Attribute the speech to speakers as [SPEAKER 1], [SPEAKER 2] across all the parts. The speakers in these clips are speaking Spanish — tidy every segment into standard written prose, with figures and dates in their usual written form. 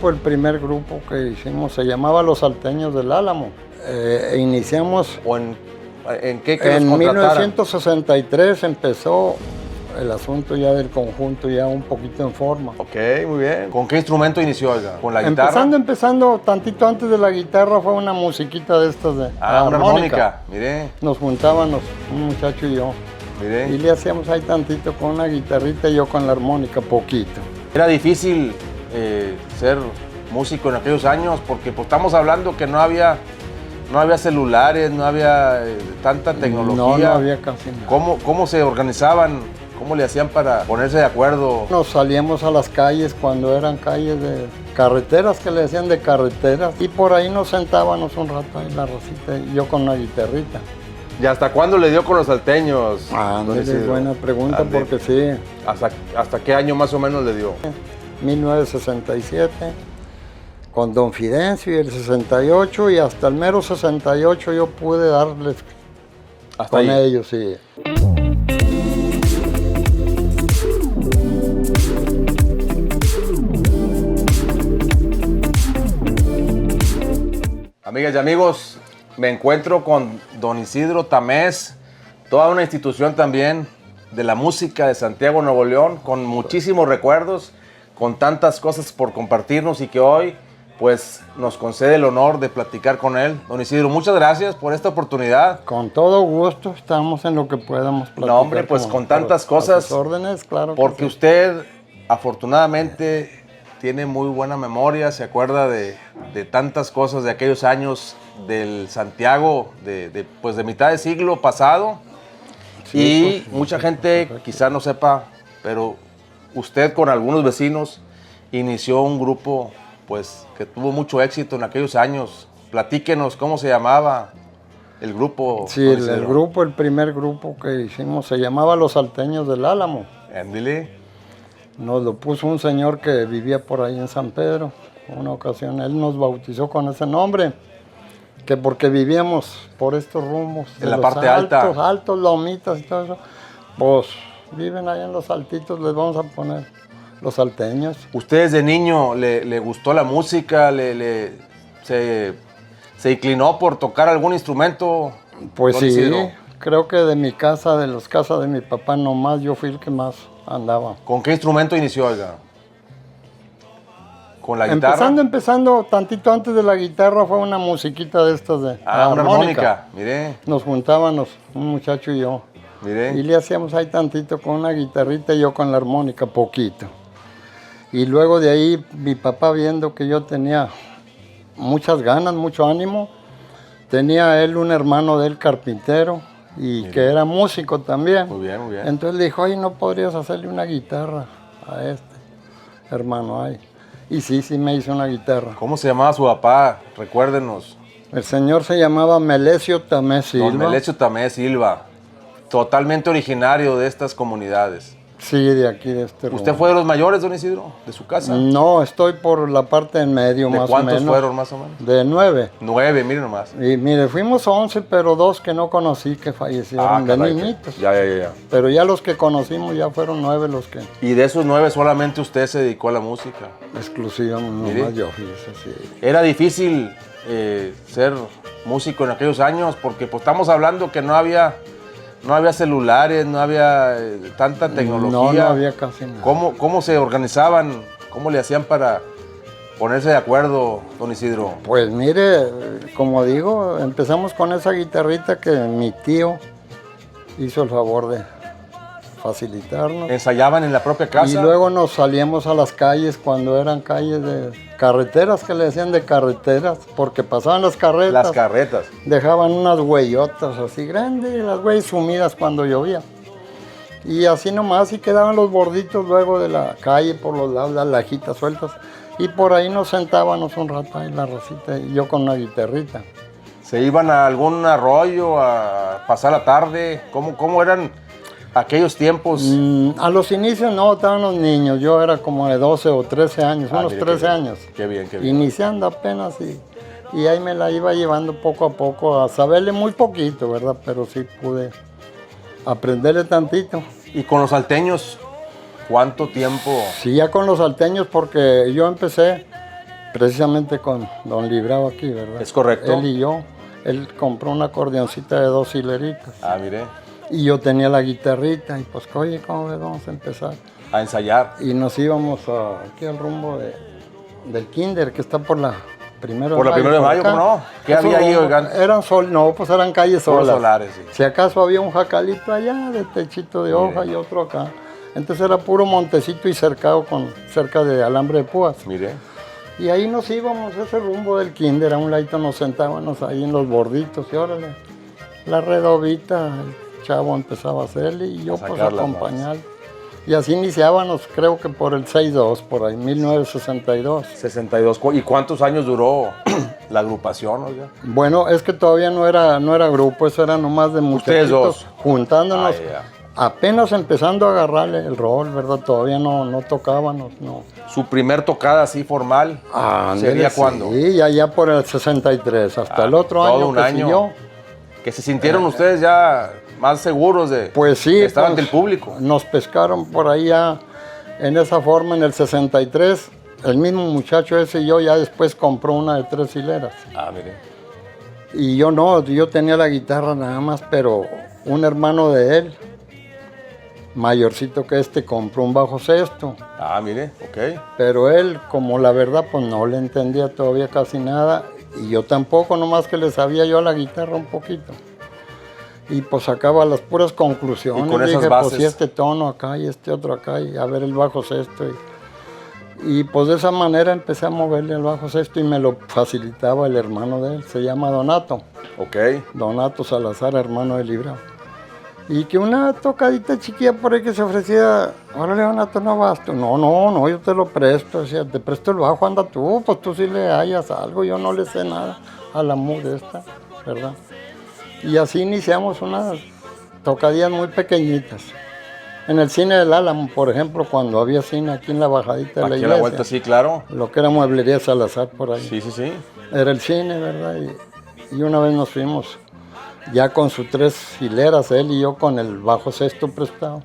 [SPEAKER 1] grupo, el primer grupo que hicimos, se llamaba Los Salteños del Álamo. Iniciamos
[SPEAKER 2] ¿O en qué que
[SPEAKER 1] en
[SPEAKER 2] los contrataran?
[SPEAKER 1] 1963, empezó el asunto ya del conjunto, ya un poquito en forma.
[SPEAKER 2] Ok, muy bien. ¿Con qué instrumento inició, oiga? ¿Con la guitarra?
[SPEAKER 1] Empezando, tantito antes de la guitarra fue una musiquita de estas de
[SPEAKER 2] Una armónica. Mire,
[SPEAKER 1] Nos juntábamos, un muchacho y yo, y
[SPEAKER 2] mire.
[SPEAKER 1] le hacíamos ahí tantito con una guitarrita y yo con la armónica, poquito.
[SPEAKER 2] Era difícil ser músico en aquellos años porque pues, estamos hablando que no había celulares, no había tanta tecnología.
[SPEAKER 1] No había casi nada.
[SPEAKER 2] ¿Cómo se organizaban? ¿Cómo le hacían para ponerse de acuerdo?
[SPEAKER 1] Nos salíamos a las calles cuando eran calles de carreteras, que le decían de carreteras, y por ahí nos sentábamos un rato ahí la rosita y yo con una guitarrita.
[SPEAKER 2] ¿Y hasta cuándo le dio con los salteños?
[SPEAKER 1] Es buena pregunta, porque sí,
[SPEAKER 2] ¿Hasta qué año más o menos le dio?
[SPEAKER 1] 1967, con Don Fidencio, y el 68, y hasta el mero 68 yo pude darles
[SPEAKER 2] Hasta
[SPEAKER 1] con
[SPEAKER 2] ahí.
[SPEAKER 1] ellos, sí.
[SPEAKER 2] Amigas y amigos, me encuentro con don Isidro Tamés, toda una institución también de la música de Santiago, Nuevo León, con muchísimos recuerdos, con tantas cosas por compartirnos y que hoy pues nos concede el honor de platicar con él. Don Isidro, muchas gracias por esta oportunidad.
[SPEAKER 1] Con todo gusto, estamos en lo que podamos platicar.
[SPEAKER 2] No, hombre, pues con tantas cosas.
[SPEAKER 1] A sus órdenes, claro.
[SPEAKER 2] Porque
[SPEAKER 1] que sí.
[SPEAKER 2] usted, afortunadamente, tiene muy buena memoria, se acuerda de tantas cosas de aquellos años del Santiago, pues de mitad de siglo pasado.
[SPEAKER 1] Sí,
[SPEAKER 2] Y
[SPEAKER 1] pues,
[SPEAKER 2] mucha gente quizá no sepa, pero usted con algunos vecinos inició un grupo pues que tuvo mucho éxito en aquellos años. Platíquenos cómo se llamaba el grupo.
[SPEAKER 1] Sí,
[SPEAKER 2] don
[SPEAKER 1] el
[SPEAKER 2] Isidro.
[SPEAKER 1] grupo, el primer grupo que hicimos se llamaba Los Salteños del Álamo.
[SPEAKER 2] Ándele.
[SPEAKER 1] Nos lo puso un señor que vivía por ahí en San Pedro. Una ocasión él nos bautizó con ese nombre, que porque vivíamos por estos rumbos.
[SPEAKER 2] En la
[SPEAKER 1] los
[SPEAKER 2] parte alta.
[SPEAKER 1] Altos, lomitas y todo eso. Pues viven ahí en los altitos, les vamos a poner Los Salteños.
[SPEAKER 2] ¿Usted desde niño le gustó la música? ¿Se inclinó por tocar algún instrumento?
[SPEAKER 1] Pues
[SPEAKER 2] don
[SPEAKER 1] sí,
[SPEAKER 2] Isidro?
[SPEAKER 1] creo que de mi casa, de las casas de mi papá nomás, yo fui el que más andaba.
[SPEAKER 2] ¿Con qué instrumento inició, oiga? ¿Con la guitarra?
[SPEAKER 1] Empezando, tantito antes de la guitarra fue una musiquita de estas de
[SPEAKER 2] Una armónica. Mire,
[SPEAKER 1] Nos juntábamos, un muchacho y yo, y
[SPEAKER 2] mire.
[SPEAKER 1] le hacíamos ahí tantito con una guitarrita y yo con la armónica, poquito. Y luego de ahí, mi papá, viendo que yo tenía muchas ganas, mucho ánimo, tenía él un hermano de él carpintero y que era músico también.
[SPEAKER 2] Muy bien, muy bien.
[SPEAKER 1] Entonces le dijo, ay, ¿no podrías hacerle una guitarra a este hermano ahí? Y sí, me hizo una guitarra.
[SPEAKER 2] ¿Cómo se llamaba su papá? Recuérdenos.
[SPEAKER 1] El señor se llamaba Melesio Tamés Silva.
[SPEAKER 2] Don Melesio Tamés Silva. Totalmente originario de estas comunidades.
[SPEAKER 1] Sí, de aquí, de este
[SPEAKER 2] ¿Usted
[SPEAKER 1] rumbo.
[SPEAKER 2] fue de los mayores, don Isidro? ¿De su casa?
[SPEAKER 1] No, estoy por la parte en medio,
[SPEAKER 2] ¿De
[SPEAKER 1] más o
[SPEAKER 2] cuántos
[SPEAKER 1] menos.
[SPEAKER 2] fueron más o menos?
[SPEAKER 1] De 9.
[SPEAKER 2] 9, miren nomás.
[SPEAKER 1] Y mire, fuimos 11, pero 2 que no conocí que fallecieron de
[SPEAKER 2] caray,
[SPEAKER 1] niñitos.
[SPEAKER 2] Ya.
[SPEAKER 1] Pero ya los que conocimos ya fueron 9 los que
[SPEAKER 2] Y de esos 9 solamente usted se dedicó a la música.
[SPEAKER 1] exclusivamente,
[SPEAKER 2] Mire.
[SPEAKER 1] nomás yo, fíjese, sí.
[SPEAKER 2] Era difícil ser músico en aquellos años porque pues, estamos hablando que no había celulares, no había tanta tecnología.
[SPEAKER 1] No había casi nada.
[SPEAKER 2] ¿Cómo se organizaban? ¿Cómo le hacían para ponerse de acuerdo, don Isidro?
[SPEAKER 1] Pues mire, como digo, empezamos con esa guitarrita que mi tío hizo el favor de facilitarnos.
[SPEAKER 2] ¿Ensayaban en la propia casa?
[SPEAKER 1] Y luego nos salíamos a las calles cuando eran calles de carreteras, que le decían de carreteras, porque pasaban las carretas.
[SPEAKER 2] Las carretas.
[SPEAKER 1] Dejaban unas huellotas así grandes, y las huellas sumidas cuando llovía. Y así nomás, y quedaban los borditos luego de la calle, por los lados, las lajitas sueltas. Y por ahí nos sentábamos un rato ahí la rosita, y yo con una guitarrita.
[SPEAKER 2] ¿Se iban a algún arroyo a pasar la tarde? ¿Cómo eran aquellos tiempos?
[SPEAKER 1] A los inicios no, estaban los niños. Yo era como de 12 o 13 años, unos
[SPEAKER 2] mire,
[SPEAKER 1] 13 años.
[SPEAKER 2] Qué bien, qué bien.
[SPEAKER 1] Iniciando apenas y ahí me la iba llevando poco a poco a saberle muy poquito, ¿verdad? Pero sí pude aprenderle tantito.
[SPEAKER 2] ¿Y con los salteños cuánto tiempo?
[SPEAKER 1] Sí, ya con los salteños, porque yo empecé precisamente con don Librado aquí, ¿verdad?
[SPEAKER 2] Es correcto.
[SPEAKER 1] Él y yo. Él compró una acordeoncita de 2 hileritas.
[SPEAKER 2] Ah, mire.
[SPEAKER 1] Y yo tenía la guitarrita y pues, oye, ¿cómo ves? Vamos a empezar.
[SPEAKER 2] A ensayar.
[SPEAKER 1] Y nos íbamos aquí al rumbo del kinder, que está por la Primero
[SPEAKER 2] Por la Primero de Mayo,
[SPEAKER 1] acá.
[SPEAKER 2] ¿cómo no? ¿Qué
[SPEAKER 1] Eso
[SPEAKER 2] había ahí, oigan?
[SPEAKER 1] pues eran calles
[SPEAKER 2] Puros
[SPEAKER 1] solas.
[SPEAKER 2] solares, sí.
[SPEAKER 1] Si acaso había un jacalito allá de techito de hoja y otro acá. Entonces era puro montecito y cercado cerca de alambre de púas.
[SPEAKER 2] Mire.
[SPEAKER 1] Y ahí nos íbamos, ese rumbo del kinder, a un ladito nos sentábamos ahí en los borditos y órale, la redobita, el chavo empezaba a hacerle y yo pues a acompañar. Y así iniciábamos, creo que por el 6-2, por ahí, 1962.
[SPEAKER 2] 62. ¿Y cuántos años duró la agrupación, oiga?
[SPEAKER 1] Bueno, es que todavía no era grupo, eso era nomás de muchachitos juntándonos. Apenas empezando a agarrarle el rol, ¿verdad? Todavía no tocábamos, no.
[SPEAKER 2] ¿Su primer tocada así formal sería cuándo?
[SPEAKER 1] Sí, ya por el 63, hasta el otro año que siguió.
[SPEAKER 2] ¿Que se sintieron ustedes ya más seguros de
[SPEAKER 1] pues sí,
[SPEAKER 2] que estaban
[SPEAKER 1] pues,
[SPEAKER 2] del público?
[SPEAKER 1] Nos pescaron por ahí ya en esa forma en el 63. El mismo muchacho ese y yo ya después compró una de 3 hileras.
[SPEAKER 2] Ah, mire.
[SPEAKER 1] Y yo no, yo tenía la guitarra nada más, pero un hermano de él, mayorcito que compró un bajo sexto.
[SPEAKER 2] Ah, mire, ok.
[SPEAKER 1] Pero él, como la verdad, pues no le entendía todavía casi nada. Y yo tampoco, nomás que le sabía yo a la guitarra un poquito. Y pues sacaba las puras conclusiones.
[SPEAKER 2] Y con esas
[SPEAKER 1] dije,
[SPEAKER 2] bases.
[SPEAKER 1] pues si este tono acá y este otro acá, y a ver el bajo sexto. Y pues de esa manera empecé a moverle al bajo sexto y me lo facilitaba el hermano de él. Se llama Donato.
[SPEAKER 2] Ok.
[SPEAKER 1] Donato Salazar, hermano de Librado. Y que una tocadita chiquilla por ahí que se ofrecía, órale, Donato, no vas tú. No, yo te lo presto. Decía, te presto el bajo, anda tú, pues tú sí le hallas algo. Yo no le sé nada a la mujer esta, ¿verdad? Y así iniciamos unas tocadillas muy pequeñitas. En el cine del Álamo, por ejemplo, cuando había cine aquí en la bajadita de la iglesia.
[SPEAKER 2] Aquí a la vuelta, sí, claro.
[SPEAKER 1] Lo que era Mueblería Salazar por ahí.
[SPEAKER 2] Sí.
[SPEAKER 1] Era el cine, ¿verdad? Y una vez nos fuimos ya con sus 3 hileras, él y yo con el bajo sexto prestado.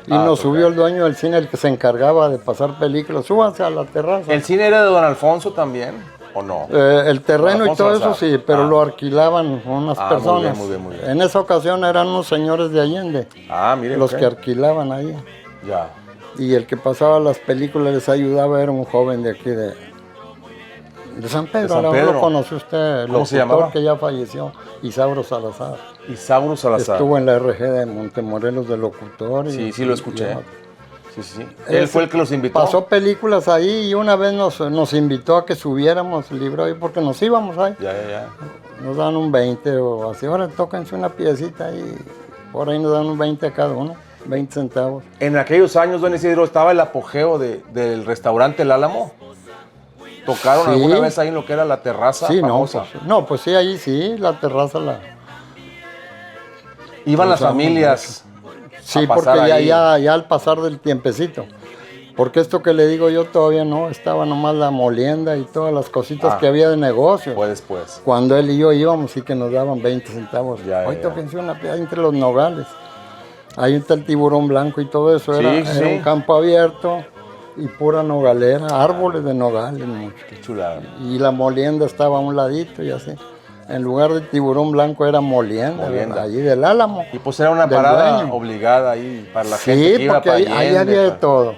[SPEAKER 1] Y nos subió el dueño del cine, el que se encargaba de pasar películas. Súbanse a la terraza.
[SPEAKER 2] ¿El cine era de don Alfonso también o no?
[SPEAKER 1] El terreno y todo
[SPEAKER 2] Salazar.
[SPEAKER 1] eso sí, pero lo alquilaban unas personas.
[SPEAKER 2] Muy bien.
[SPEAKER 1] En esa ocasión eran unos señores de Allende.
[SPEAKER 2] Ah, mire.
[SPEAKER 1] Los que alquilaban ahí.
[SPEAKER 2] Ya.
[SPEAKER 1] Y el que pasaba las películas les ayudaba era un joven de aquí de San Pedro. A lo mejor lo conoció usted, el locutor que ya falleció, Isauro Salazar.
[SPEAKER 2] Isauro Salazar.
[SPEAKER 1] Estuvo en la RG de Montemorelos de locutor.
[SPEAKER 2] Sí, lo escuché. Sí. Él fue el que los invitó.
[SPEAKER 1] Pasó películas ahí y una vez nos invitó a que subiéramos el libro ahí porque nos íbamos ahí.
[SPEAKER 2] Ya.
[SPEAKER 1] Nos dan un 20 o así. Ahora tóquense una piecita y por ahí nos dan un 20 a cada uno, 20 centavos.
[SPEAKER 2] En aquellos años, don Isidro, estaba el apogeo del restaurante El Álamo. ¿Tocaron alguna vez ahí en lo que era la terraza famosa?
[SPEAKER 1] Pues sí, ahí sí, la terraza
[SPEAKER 2] Iban las familias.
[SPEAKER 1] Sí, porque ya al pasar del tiempecito. Porque esto que le digo yo todavía no, estaba nomás la molienda y todas las cositas que había de negocio.
[SPEAKER 2] Fue después.
[SPEAKER 1] Cuando él y yo íbamos y que nos daban 20 centavos. Hoy tóquense una pieza entre los nogales. Ahí está el Tiburón Blanco y todo eso. Era un campo abierto y pura nogalera, árboles de nogales.
[SPEAKER 2] Qué chulada.
[SPEAKER 1] Y la molienda estaba a un ladito y así. En lugar de Tiburón Blanco era molienda. Allí del Álamo.
[SPEAKER 2] Y pues era una parada obligada ahí para la gente que iba para
[SPEAKER 1] Allende. Sí, porque ahí había de todo.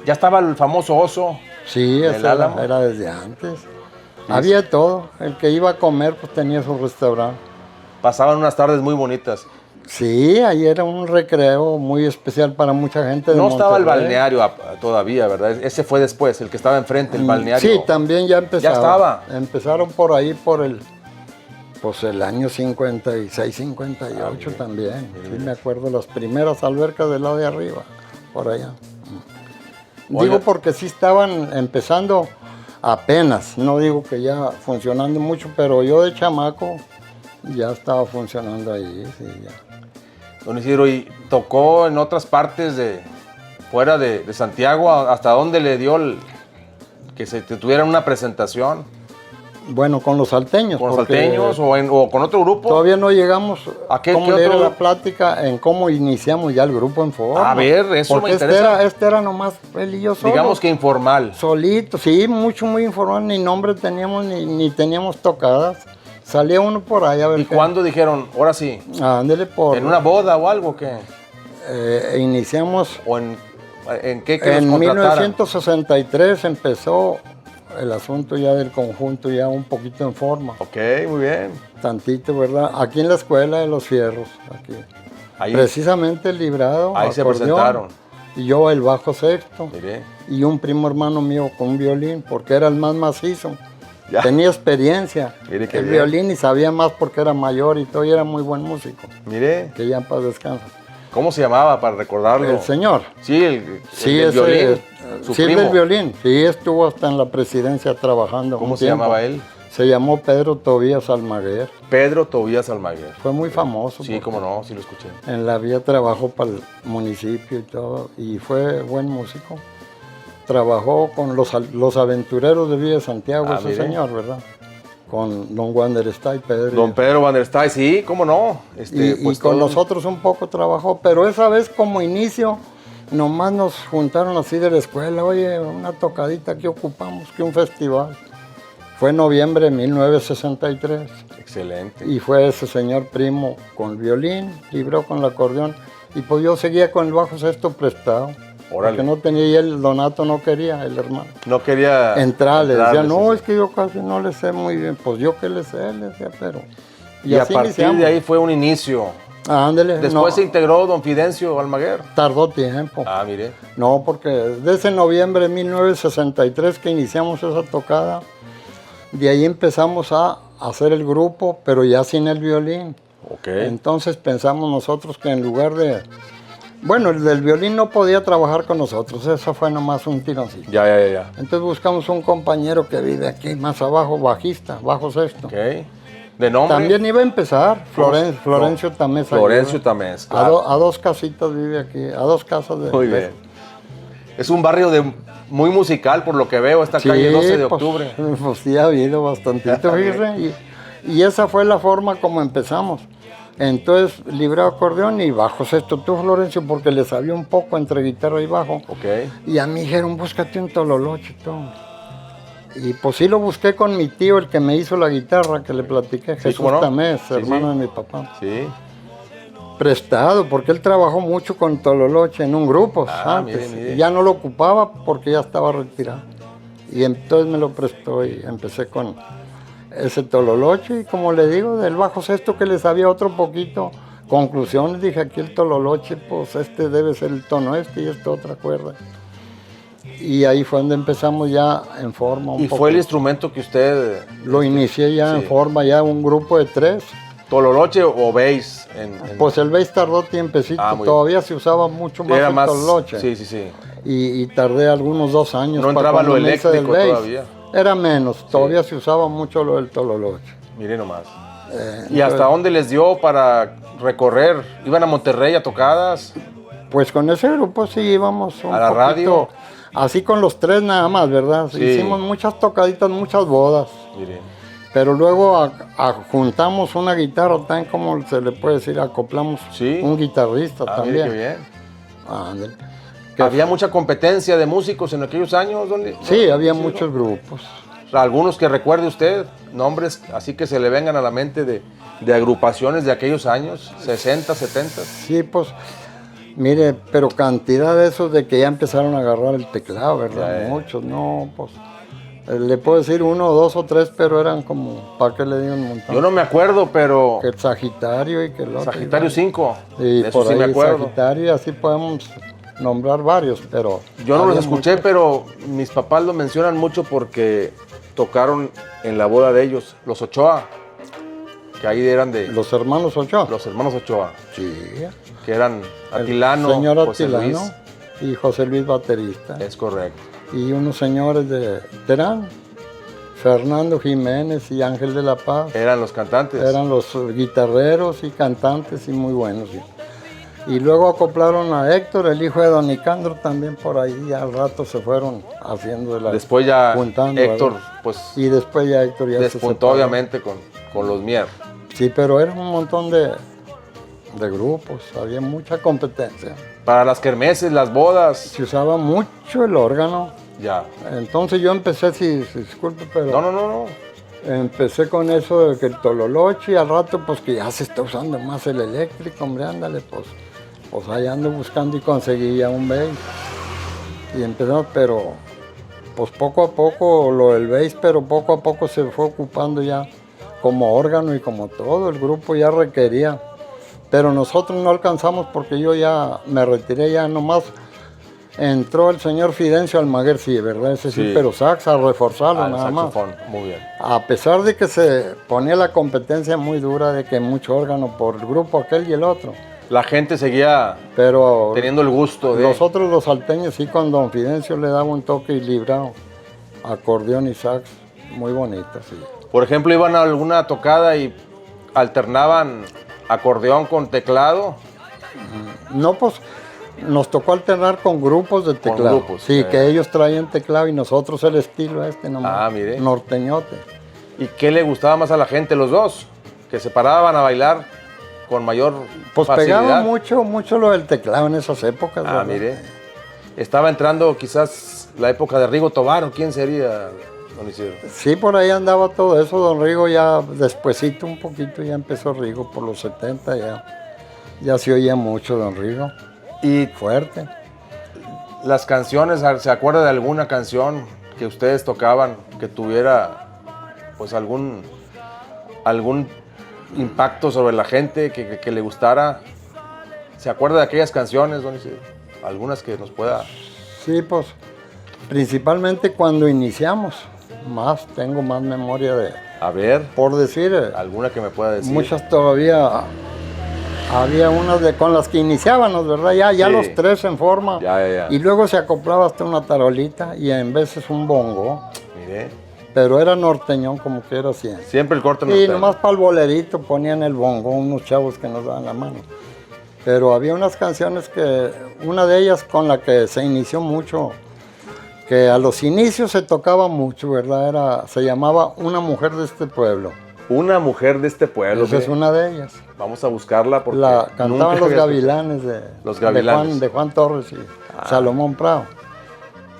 [SPEAKER 2] Ya estaba el famoso oso.
[SPEAKER 1] Sí, eso era desde antes. Había de todo. El que iba a comer pues tenía su restaurante.
[SPEAKER 2] Pasaban unas tardes muy bonitas.
[SPEAKER 1] Sí, ahí era un recreo muy especial para mucha gente de
[SPEAKER 2] No
[SPEAKER 1] Monterrey.
[SPEAKER 2] estaba el balneario todavía, ¿verdad? Ese fue después, el que estaba enfrente, el balneario.
[SPEAKER 1] Sí, también ya empezaba.
[SPEAKER 2] Ya estaba.
[SPEAKER 1] Empezaron por ahí por el año 56, 58 también. Sí, me acuerdo las primeras albercas del lado de arriba, por allá. Digo porque sí estaban empezando apenas, no digo que ya funcionando mucho, pero yo de chamaco ya estaba funcionando ahí, sí, ya.
[SPEAKER 2] Don Isidro, ¿y tocó en otras partes fuera de Santiago? ¿Hasta dónde le dio que se tuviera una presentación?
[SPEAKER 1] Bueno, con los salteños.
[SPEAKER 2] ¿Con los
[SPEAKER 1] porque
[SPEAKER 2] salteños o con otro grupo?
[SPEAKER 1] Todavía no llegamos
[SPEAKER 2] ¿A qué
[SPEAKER 1] cómo era
[SPEAKER 2] otro?
[SPEAKER 1] la plática en cómo iniciamos ya el grupo en forma.
[SPEAKER 2] A ver, eso
[SPEAKER 1] porque
[SPEAKER 2] me interesa.
[SPEAKER 1] Este era nomás él y yo solos.
[SPEAKER 2] Digamos que informal.
[SPEAKER 1] Solito, sí, muy informal, ni nombre teníamos, ni teníamos tocadas. Salía uno por ahí a ver
[SPEAKER 2] ¿Y cuándo dijeron, ahora sí?
[SPEAKER 1] Ándele por...
[SPEAKER 2] ¿En una boda o algo qué?
[SPEAKER 1] Iniciamos...
[SPEAKER 2] ¿O en qué que
[SPEAKER 1] En
[SPEAKER 2] los contrataran?
[SPEAKER 1] 1963 empezó el asunto ya del conjunto, ya un poquito en forma.
[SPEAKER 2] Ok, muy bien.
[SPEAKER 1] Tantito, ¿verdad? Aquí en la Escuela de los Fierros, aquí.
[SPEAKER 2] Ahí,
[SPEAKER 1] Precisamente el librado,
[SPEAKER 2] ahí se
[SPEAKER 1] acordeón,
[SPEAKER 2] presentaron.
[SPEAKER 1] y yo el bajo sexto.
[SPEAKER 2] Miré.
[SPEAKER 1] Y un primo hermano mío con un violín, porque era el más macizo.
[SPEAKER 2] Ya.
[SPEAKER 1] Tenía experiencia.
[SPEAKER 2] Mire qué
[SPEAKER 1] el
[SPEAKER 2] bien.
[SPEAKER 1] violín y sabía más porque era mayor y todo, y era muy buen músico.
[SPEAKER 2] Miré.
[SPEAKER 1] Que ya en paz descansa.
[SPEAKER 2] ¿Cómo se llamaba para recordarlo?
[SPEAKER 1] El señor.
[SPEAKER 2] Sí, el
[SPEAKER 1] Sí,
[SPEAKER 2] del
[SPEAKER 1] ese,
[SPEAKER 2] violín. Su
[SPEAKER 1] sí, el
[SPEAKER 2] primo.
[SPEAKER 1] del violín. Sí, estuvo hasta en la presidencia trabajando.
[SPEAKER 2] ¿Cómo
[SPEAKER 1] un
[SPEAKER 2] se
[SPEAKER 1] tiempo.
[SPEAKER 2] llamaba él?
[SPEAKER 1] Se llamó Pedro Tobías Almaguer.
[SPEAKER 2] Pedro Tobías Almaguer.
[SPEAKER 1] Fue muy famoso.
[SPEAKER 2] Sí,
[SPEAKER 1] porque
[SPEAKER 2] cómo no, sí lo escuché.
[SPEAKER 1] En la vía trabajó para el municipio y todo. Y fue buen músico. Trabajó con los aventureros de Villa de Santiago, ese
[SPEAKER 2] mire.
[SPEAKER 1] señor, ¿verdad? Con don Wanderstay Pedro.
[SPEAKER 2] Don Pedro Van der Stay, sí, cómo no.
[SPEAKER 1] Y
[SPEAKER 2] Pues
[SPEAKER 1] con
[SPEAKER 2] todo-
[SPEAKER 1] nosotros un poco trabajó, pero esa vez como inicio, nomás nos juntaron así de la escuela, oye, una tocadita que ocupamos, que un festival. Fue en noviembre de 1963
[SPEAKER 2] Excelente.
[SPEAKER 1] y fue ese señor primo con el violín, libró con el acordeón y pues yo seguía con el bajo sexto prestado.
[SPEAKER 2] Órale.
[SPEAKER 1] Porque no tenía y el Donato no quería, el hermano.
[SPEAKER 2] No quería
[SPEAKER 1] Entrar, le decía,
[SPEAKER 2] entrarle,
[SPEAKER 1] no,
[SPEAKER 2] sí,
[SPEAKER 1] es que yo casi no le sé muy bien. Pues yo que le sé, le decía, pero...
[SPEAKER 2] Y a
[SPEAKER 1] así
[SPEAKER 2] partir
[SPEAKER 1] iniciamos.
[SPEAKER 2] de ahí fue un inicio.
[SPEAKER 1] Ándele.
[SPEAKER 2] Después
[SPEAKER 1] no,
[SPEAKER 2] se integró don Fidencio Almaguer.
[SPEAKER 1] tardó tiempo.
[SPEAKER 2] Ah, mire.
[SPEAKER 1] No, porque desde noviembre de 1963 que iniciamos esa tocada, de ahí empezamos a hacer el grupo, pero ya sin el violín.
[SPEAKER 2] Ok.
[SPEAKER 1] Entonces pensamos nosotros que en lugar de... Bueno, el del violín no podía trabajar con nosotros, eso fue nomás un tironcito.
[SPEAKER 2] Ya.
[SPEAKER 1] Entonces buscamos un compañero que vive aquí más abajo, bajista, bajo sexto.
[SPEAKER 2] Ok. ¿De nombre?
[SPEAKER 1] También iba a empezar, Florencio Tamés.
[SPEAKER 2] Florencio Tamés,
[SPEAKER 1] A,
[SPEAKER 2] claro.
[SPEAKER 1] a dos casitas vive aquí, a dos casas de...
[SPEAKER 2] Muy bien. Es un barrio muy musical, por lo que veo, esta calle 12 de octubre.
[SPEAKER 1] Pues sí ha habido bastantito, fíjese, y esa fue la forma como empezamos. Entonces, librado acordeón y bajo sexto tú, Florencio, porque le sabía un poco entre guitarra y bajo.
[SPEAKER 2] Ok.
[SPEAKER 1] Y a mí dijeron, búscate un tololoche, todo. Y pues sí lo busqué con mi tío, el que me hizo la guitarra, que le platiqué, Jesús
[SPEAKER 2] ¿cómo no?
[SPEAKER 1] Tamés,
[SPEAKER 2] Sí,
[SPEAKER 1] hermano
[SPEAKER 2] sí.
[SPEAKER 1] de mi papá.
[SPEAKER 2] Sí.
[SPEAKER 1] Prestado, porque él trabajó mucho con tololoche en un grupo antes.
[SPEAKER 2] mire.
[SPEAKER 1] Y ya no lo ocupaba porque ya estaba retirado. Y entonces me lo prestó y empecé con ese tololoche. Y como le digo, del bajo sexto que le sabía otro poquito. Conclusiones, dije aquí el tololoche, pues este debe ser el tono este y esta otra cuerda. Y ahí fue donde empezamos ya en forma un
[SPEAKER 2] ¿Y
[SPEAKER 1] poco.
[SPEAKER 2] fue el instrumento que usted,
[SPEAKER 1] Lo inicié ya en
[SPEAKER 2] sí.
[SPEAKER 1] forma, ya un grupo de 3.
[SPEAKER 2] tololoche o bass?
[SPEAKER 1] Pues el bass tardó tiempecito,
[SPEAKER 2] Ah, muy
[SPEAKER 1] todavía se usaba mucho más
[SPEAKER 2] Era
[SPEAKER 1] el
[SPEAKER 2] más,
[SPEAKER 1] tololoche.
[SPEAKER 2] sí.
[SPEAKER 1] Y tardé algunos 2 años.
[SPEAKER 2] No
[SPEAKER 1] para
[SPEAKER 2] entraba lo
[SPEAKER 1] cuando me hice del
[SPEAKER 2] eléctrico
[SPEAKER 1] bass.
[SPEAKER 2] todavía.
[SPEAKER 1] Era menos, todavía se usaba mucho lo del tololoche.
[SPEAKER 2] Mire nomás. ¿Y hasta dónde les dio para recorrer? ¿Iban a Monterrey a tocadas?
[SPEAKER 1] Pues con ese grupo sí íbamos un
[SPEAKER 2] ¿A la
[SPEAKER 1] poquito,
[SPEAKER 2] radio?
[SPEAKER 1] así con los 3 nada más, ¿verdad?
[SPEAKER 2] Sí.
[SPEAKER 1] Hicimos muchas tocaditas, muchas bodas.
[SPEAKER 2] Mire.
[SPEAKER 1] Pero luego juntamos una guitarra, también como se le puede decir, acoplamos
[SPEAKER 2] Sí.
[SPEAKER 1] un guitarrista
[SPEAKER 2] Ah,
[SPEAKER 1] también.
[SPEAKER 2] mire qué bien.
[SPEAKER 1] Ándale.
[SPEAKER 2] ¿Había mucha competencia de músicos en aquellos años?
[SPEAKER 1] Sí, había
[SPEAKER 2] ¿no?
[SPEAKER 1] muchos grupos.
[SPEAKER 2] Algunos que recuerde usted, nombres así que se le vengan a la mente de agrupaciones de aquellos años, 60, 70.
[SPEAKER 1] Sí, pues, mire, pero cantidad de esos de que ya empezaron a agarrar el teclado, ¿verdad?
[SPEAKER 2] Ya,
[SPEAKER 1] Muchos, no, pues, le puedo decir 1, 2 o 3, pero eran como, ¿para qué le digo un montón?
[SPEAKER 2] Yo no me acuerdo, pero
[SPEAKER 1] Que el Sagitario y que el otro.
[SPEAKER 2] Sagitario 5,
[SPEAKER 1] Y
[SPEAKER 2] de eso
[SPEAKER 1] por
[SPEAKER 2] sí
[SPEAKER 1] ahí
[SPEAKER 2] me acuerdo.
[SPEAKER 1] Sagitario, y así podemos nombrar varios, pero...
[SPEAKER 2] Yo no los
[SPEAKER 1] había
[SPEAKER 2] escuché,
[SPEAKER 1] muchos.
[SPEAKER 2] pero mis papás lo mencionan mucho porque tocaron en la boda de ellos, los Ochoa, que ahí eran de
[SPEAKER 1] Los hermanos Ochoa.
[SPEAKER 2] los hermanos Ochoa,
[SPEAKER 1] Sí.
[SPEAKER 2] que eran
[SPEAKER 1] El
[SPEAKER 2] Atilano,
[SPEAKER 1] señor
[SPEAKER 2] José
[SPEAKER 1] Atilano
[SPEAKER 2] Luis.
[SPEAKER 1] y José Luis baterista.
[SPEAKER 2] Es correcto.
[SPEAKER 1] Y unos señores de Terán, Fernando Jiménez y Ángel de la Paz.
[SPEAKER 2] Eran los cantantes.
[SPEAKER 1] Eran los guitarreros y cantantes y muy buenos. Sí. Y luego acoplaron a Héctor, el hijo de Don Nicandro, también por ahí. Y al rato se fueron haciendo de la...
[SPEAKER 2] Después ya
[SPEAKER 1] juntando,
[SPEAKER 2] Héctor
[SPEAKER 1] ¿verdad?
[SPEAKER 2] pues
[SPEAKER 1] Y después ya Héctor ya se
[SPEAKER 2] despuntó
[SPEAKER 1] separó.
[SPEAKER 2] obviamente con los Mier.
[SPEAKER 1] Sí, pero era un montón de grupos, había mucha competencia.
[SPEAKER 2] Para las kermeses, las bodas,
[SPEAKER 1] Se usaba mucho el órgano.
[SPEAKER 2] ya.
[SPEAKER 1] Entonces yo empecé, disculpe, pero
[SPEAKER 2] No.
[SPEAKER 1] empecé con eso de que el tololoche y al rato pues que ya se está usando más el eléctrico, hombre, ándale, pues ahí ando buscando y conseguí ya un bass. Y empezamos, pero pues poco a poco lo del bass, pero poco a poco se fue ocupando ya como órgano y como todo, el grupo ya requería. Pero nosotros no alcanzamos porque yo ya me retiré, ya nomás entró el señor Fidencio Almaguer, sí, ¿verdad? Ese sí,
[SPEAKER 2] Sí.
[SPEAKER 1] pero sax a reforzarlo
[SPEAKER 2] Al
[SPEAKER 1] nada más.
[SPEAKER 2] saxofón, muy bien.
[SPEAKER 1] A pesar de que se ponía la competencia muy dura de que mucho órgano por el grupo aquel y el otro,
[SPEAKER 2] La gente seguía
[SPEAKER 1] pero
[SPEAKER 2] teniendo el gusto de...
[SPEAKER 1] nosotros los salteños sí con don Fidencio le daba un toque librado, acordeón y sax, muy bonito, sí.
[SPEAKER 2] Por ejemplo, iban a alguna tocada y alternaban acordeón con teclado.
[SPEAKER 1] No, pues nos tocó alternar con grupos de teclado.
[SPEAKER 2] grupos,
[SPEAKER 1] Sí, que ellos traían teclado y nosotros el estilo nomás.
[SPEAKER 2] Ah, mire.
[SPEAKER 1] Norteñote.
[SPEAKER 2] ¿Y qué le gustaba más a la gente, los dos? Que se paraban a bailar con mayor
[SPEAKER 1] Pues
[SPEAKER 2] facilidad.
[SPEAKER 1] pegaba mucho lo del teclado en esas épocas.
[SPEAKER 2] Ah,
[SPEAKER 1] ¿verdad?
[SPEAKER 2] mire. Estaba entrando quizás la época de Rigo Tobar, ¿o quién sería, don Isidro?
[SPEAKER 1] Sí, por ahí andaba todo eso. Don Rigo ya despuesito un poquito ya empezó Rigo, por los 70 ya se oía mucho Don Rigo.
[SPEAKER 2] Y
[SPEAKER 1] Fuerte.
[SPEAKER 2] las canciones, ¿se acuerda de alguna canción que ustedes tocaban que tuviera pues algún impacto sobre la gente, que le gustara? ¿Se acuerda de aquellas canciones, don Isidro? Algunas que nos pueda...
[SPEAKER 1] Sí, pues principalmente cuando iniciamos. Tengo más memoria de,
[SPEAKER 2] A ver,
[SPEAKER 1] por decir,
[SPEAKER 2] alguna que me pueda decir.
[SPEAKER 1] muchas todavía. Había unas con las que iniciábamos, ¿verdad? Ya
[SPEAKER 2] Sí.
[SPEAKER 1] los tres en forma.
[SPEAKER 2] Ya.
[SPEAKER 1] Y luego se acoplaba hasta una tarolita y en veces un bongo.
[SPEAKER 2] Mire,
[SPEAKER 1] Pero era norteñón como que era siempre.
[SPEAKER 2] siempre el corte
[SPEAKER 1] Y
[SPEAKER 2] norteño.
[SPEAKER 1] nomás para el bolerito ponían el bongo, unos chavos que nos daban la mano. Pero había unas canciones una de ellas con la que se inició mucho, que a los inicios se tocaba mucho, ¿verdad? Se llamaba Una mujer de este pueblo.
[SPEAKER 2] Una mujer de este pueblo.
[SPEAKER 1] Esa es
[SPEAKER 2] mire.
[SPEAKER 1] una de ellas.
[SPEAKER 2] Vamos a buscarla porque
[SPEAKER 1] La cantaban
[SPEAKER 2] nunca
[SPEAKER 1] los
[SPEAKER 2] había-
[SPEAKER 1] gavilanes
[SPEAKER 2] Los Gavilanes.
[SPEAKER 1] de Juan Torres y Salomón Prado.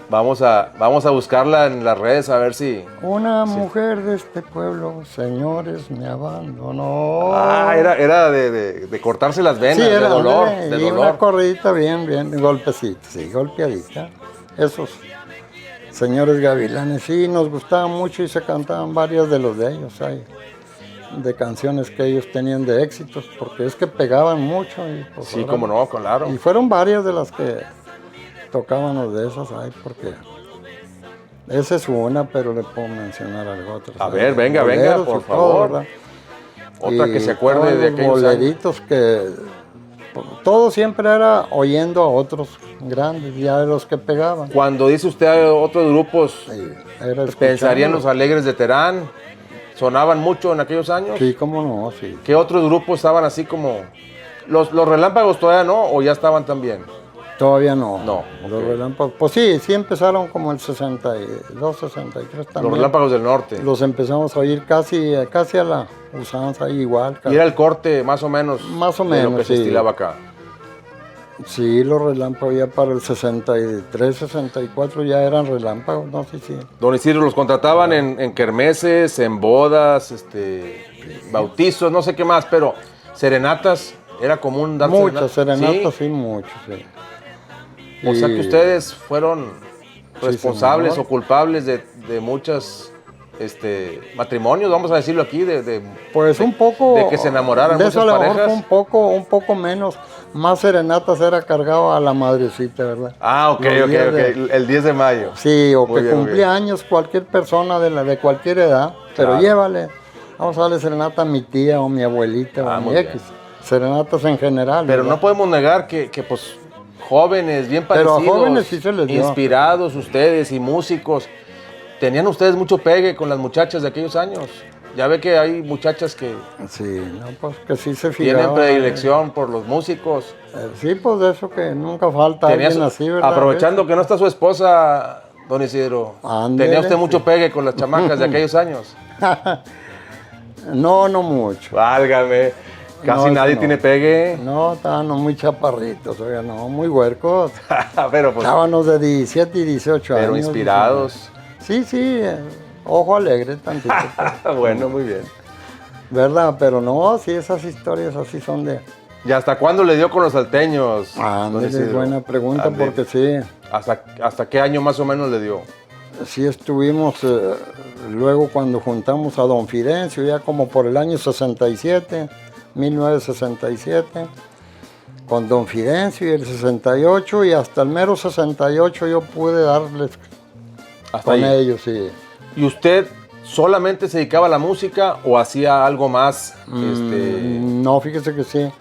[SPEAKER 2] Vamos a buscarla en las redes a ver si...
[SPEAKER 1] Una mujer de este pueblo, señores, me abandonó.
[SPEAKER 2] Ah, era de cortarse las venas,
[SPEAKER 1] Sí,
[SPEAKER 2] de
[SPEAKER 1] era
[SPEAKER 2] dolor,
[SPEAKER 1] ándale,
[SPEAKER 2] de
[SPEAKER 1] y
[SPEAKER 2] dolor.
[SPEAKER 1] una corridita bien, golpecito, sí, golpeadita. Esos señores gavilanes, sí, nos gustaban mucho y se cantaban varias de los de ellos, ahí, de canciones que ellos tenían de éxitos, porque es que pegaban mucho. Y, pues,
[SPEAKER 2] Sí,
[SPEAKER 1] ahora-
[SPEAKER 2] como no, claro.
[SPEAKER 1] Y fueron varias de las que tocábamos de esas, ahí, porque esa es una, pero le puedo mencionar algo otro.
[SPEAKER 2] A ver, venga, por favor.
[SPEAKER 1] ¿verdad?
[SPEAKER 2] Otra
[SPEAKER 1] Y
[SPEAKER 2] que se acuerde
[SPEAKER 1] todos
[SPEAKER 2] de
[SPEAKER 1] los
[SPEAKER 2] aquellos años.
[SPEAKER 1] boleritos que todo siempre era oyendo a otros grandes, ya de los que pegaban.
[SPEAKER 2] Cuando dice usted otros grupos,
[SPEAKER 1] Sí, era
[SPEAKER 2] pensarían los
[SPEAKER 1] escucharlos.
[SPEAKER 2] Alegres de Terán, sonaban mucho en aquellos años.
[SPEAKER 1] Sí, cómo no, sí.
[SPEAKER 2] ¿Qué otros grupos estaban así como... Los Relámpagos todavía no, o ya estaban también?
[SPEAKER 1] Todavía no.
[SPEAKER 2] No,
[SPEAKER 1] Los
[SPEAKER 2] ok.
[SPEAKER 1] relámpagos, pues sí empezaron como el 62, 63 también.
[SPEAKER 2] Los Relámpagos del Norte.
[SPEAKER 1] Los empezamos a oír casi a la usanza igual.
[SPEAKER 2] Y era el corte más o menos,
[SPEAKER 1] Más o
[SPEAKER 2] de lo
[SPEAKER 1] menos,
[SPEAKER 2] que se
[SPEAKER 1] sí.
[SPEAKER 2] estilaba acá.
[SPEAKER 1] Sí, los relámpagos ya para el 63, 64 ya eran relámpagos, no sé si.
[SPEAKER 2] Don Isidro, los contrataban en kermeses, en bodas, bautizos, no sé qué más, pero serenatas, era común dar
[SPEAKER 1] Muchas
[SPEAKER 2] serenatas.
[SPEAKER 1] serenatas,
[SPEAKER 2] ¿Sí?
[SPEAKER 1] sí, muchos, sí.
[SPEAKER 2] O sea que
[SPEAKER 1] Y-
[SPEAKER 2] ustedes fueron responsables
[SPEAKER 1] señor.
[SPEAKER 2] o culpables de muchos matrimonios, vamos a decirlo aquí,
[SPEAKER 1] Pues un poco.
[SPEAKER 2] de que se enamoraran
[SPEAKER 1] de eso
[SPEAKER 2] muchas
[SPEAKER 1] a lo mejor
[SPEAKER 2] parejas.
[SPEAKER 1] fue un poco menos. Más serenatas era cargado a la madrecita, ¿verdad?
[SPEAKER 2] Ah, ok,
[SPEAKER 1] Los días de-
[SPEAKER 2] el 10 de mayo.
[SPEAKER 1] Sí, o
[SPEAKER 2] Muy
[SPEAKER 1] que
[SPEAKER 2] bien, muy
[SPEAKER 1] cumplía
[SPEAKER 2] bien.
[SPEAKER 1] años cualquier persona de cualquier edad, pero
[SPEAKER 2] Claro.
[SPEAKER 1] llévale. Vamos a darle serenata a mi tía o mi abuelita o a
[SPEAKER 2] muy
[SPEAKER 1] mi
[SPEAKER 2] bien.
[SPEAKER 1] X. Serenatas en general.
[SPEAKER 2] Pero
[SPEAKER 1] ¿verdad?
[SPEAKER 2] no podemos negar que pues jóvenes, bien
[SPEAKER 1] Pero a
[SPEAKER 2] parecidos,
[SPEAKER 1] jóvenes sí se les dio.
[SPEAKER 2] inspirados ustedes y músicos, tenían ustedes mucho pegue con las muchachas de aquellos años. Ya ve que hay muchachas que
[SPEAKER 1] Sí, no, pues que sí se
[SPEAKER 2] tienen
[SPEAKER 1] fijaba.
[SPEAKER 2] predilección por los músicos.
[SPEAKER 1] Sí, pues de eso que nunca falta
[SPEAKER 2] Tenía
[SPEAKER 1] alguien
[SPEAKER 2] su-
[SPEAKER 1] así, ¿verdad?
[SPEAKER 2] aprovechando que no está su esposa, don Isidro?
[SPEAKER 1] Ándele,
[SPEAKER 2] ¿Tenía usted
[SPEAKER 1] sí.
[SPEAKER 2] mucho pegue con las chamacas de aquellos años?
[SPEAKER 1] No, no mucho.
[SPEAKER 2] Válgame. Casi
[SPEAKER 1] No,
[SPEAKER 2] nadie
[SPEAKER 1] no.
[SPEAKER 2] tiene pegue.
[SPEAKER 1] No, estábamos muy chaparritos, oiga, no, muy huercos.
[SPEAKER 2] Pero pues,
[SPEAKER 1] Estábamos de 17 y 18 años.
[SPEAKER 2] pero inspirados.
[SPEAKER 1] Sí, sí, ojo alegre tantito.
[SPEAKER 2] Bueno, muy bien.
[SPEAKER 1] ¿Verdad? Pero no, sí, esas historias así son de...
[SPEAKER 2] ¿Y hasta cuándo le dio con los salteños? don
[SPEAKER 1] Ándale,
[SPEAKER 2] Isidro?
[SPEAKER 1] buena pregunta,
[SPEAKER 2] Ande.
[SPEAKER 1] porque sí,
[SPEAKER 2] ¿Hasta qué año más o menos le dio?
[SPEAKER 1] sí estuvimos, luego cuando juntamos a don Fidencio, ya como por el año 67, 1967, con don Fidencio y el 68, y hasta el mero 68 yo pude darles
[SPEAKER 2] Hasta
[SPEAKER 1] con
[SPEAKER 2] ahí.
[SPEAKER 1] ellos, sí.
[SPEAKER 2] ¿Y usted solamente se dedicaba a la música o hacía algo más?
[SPEAKER 1] No, fíjese que sí,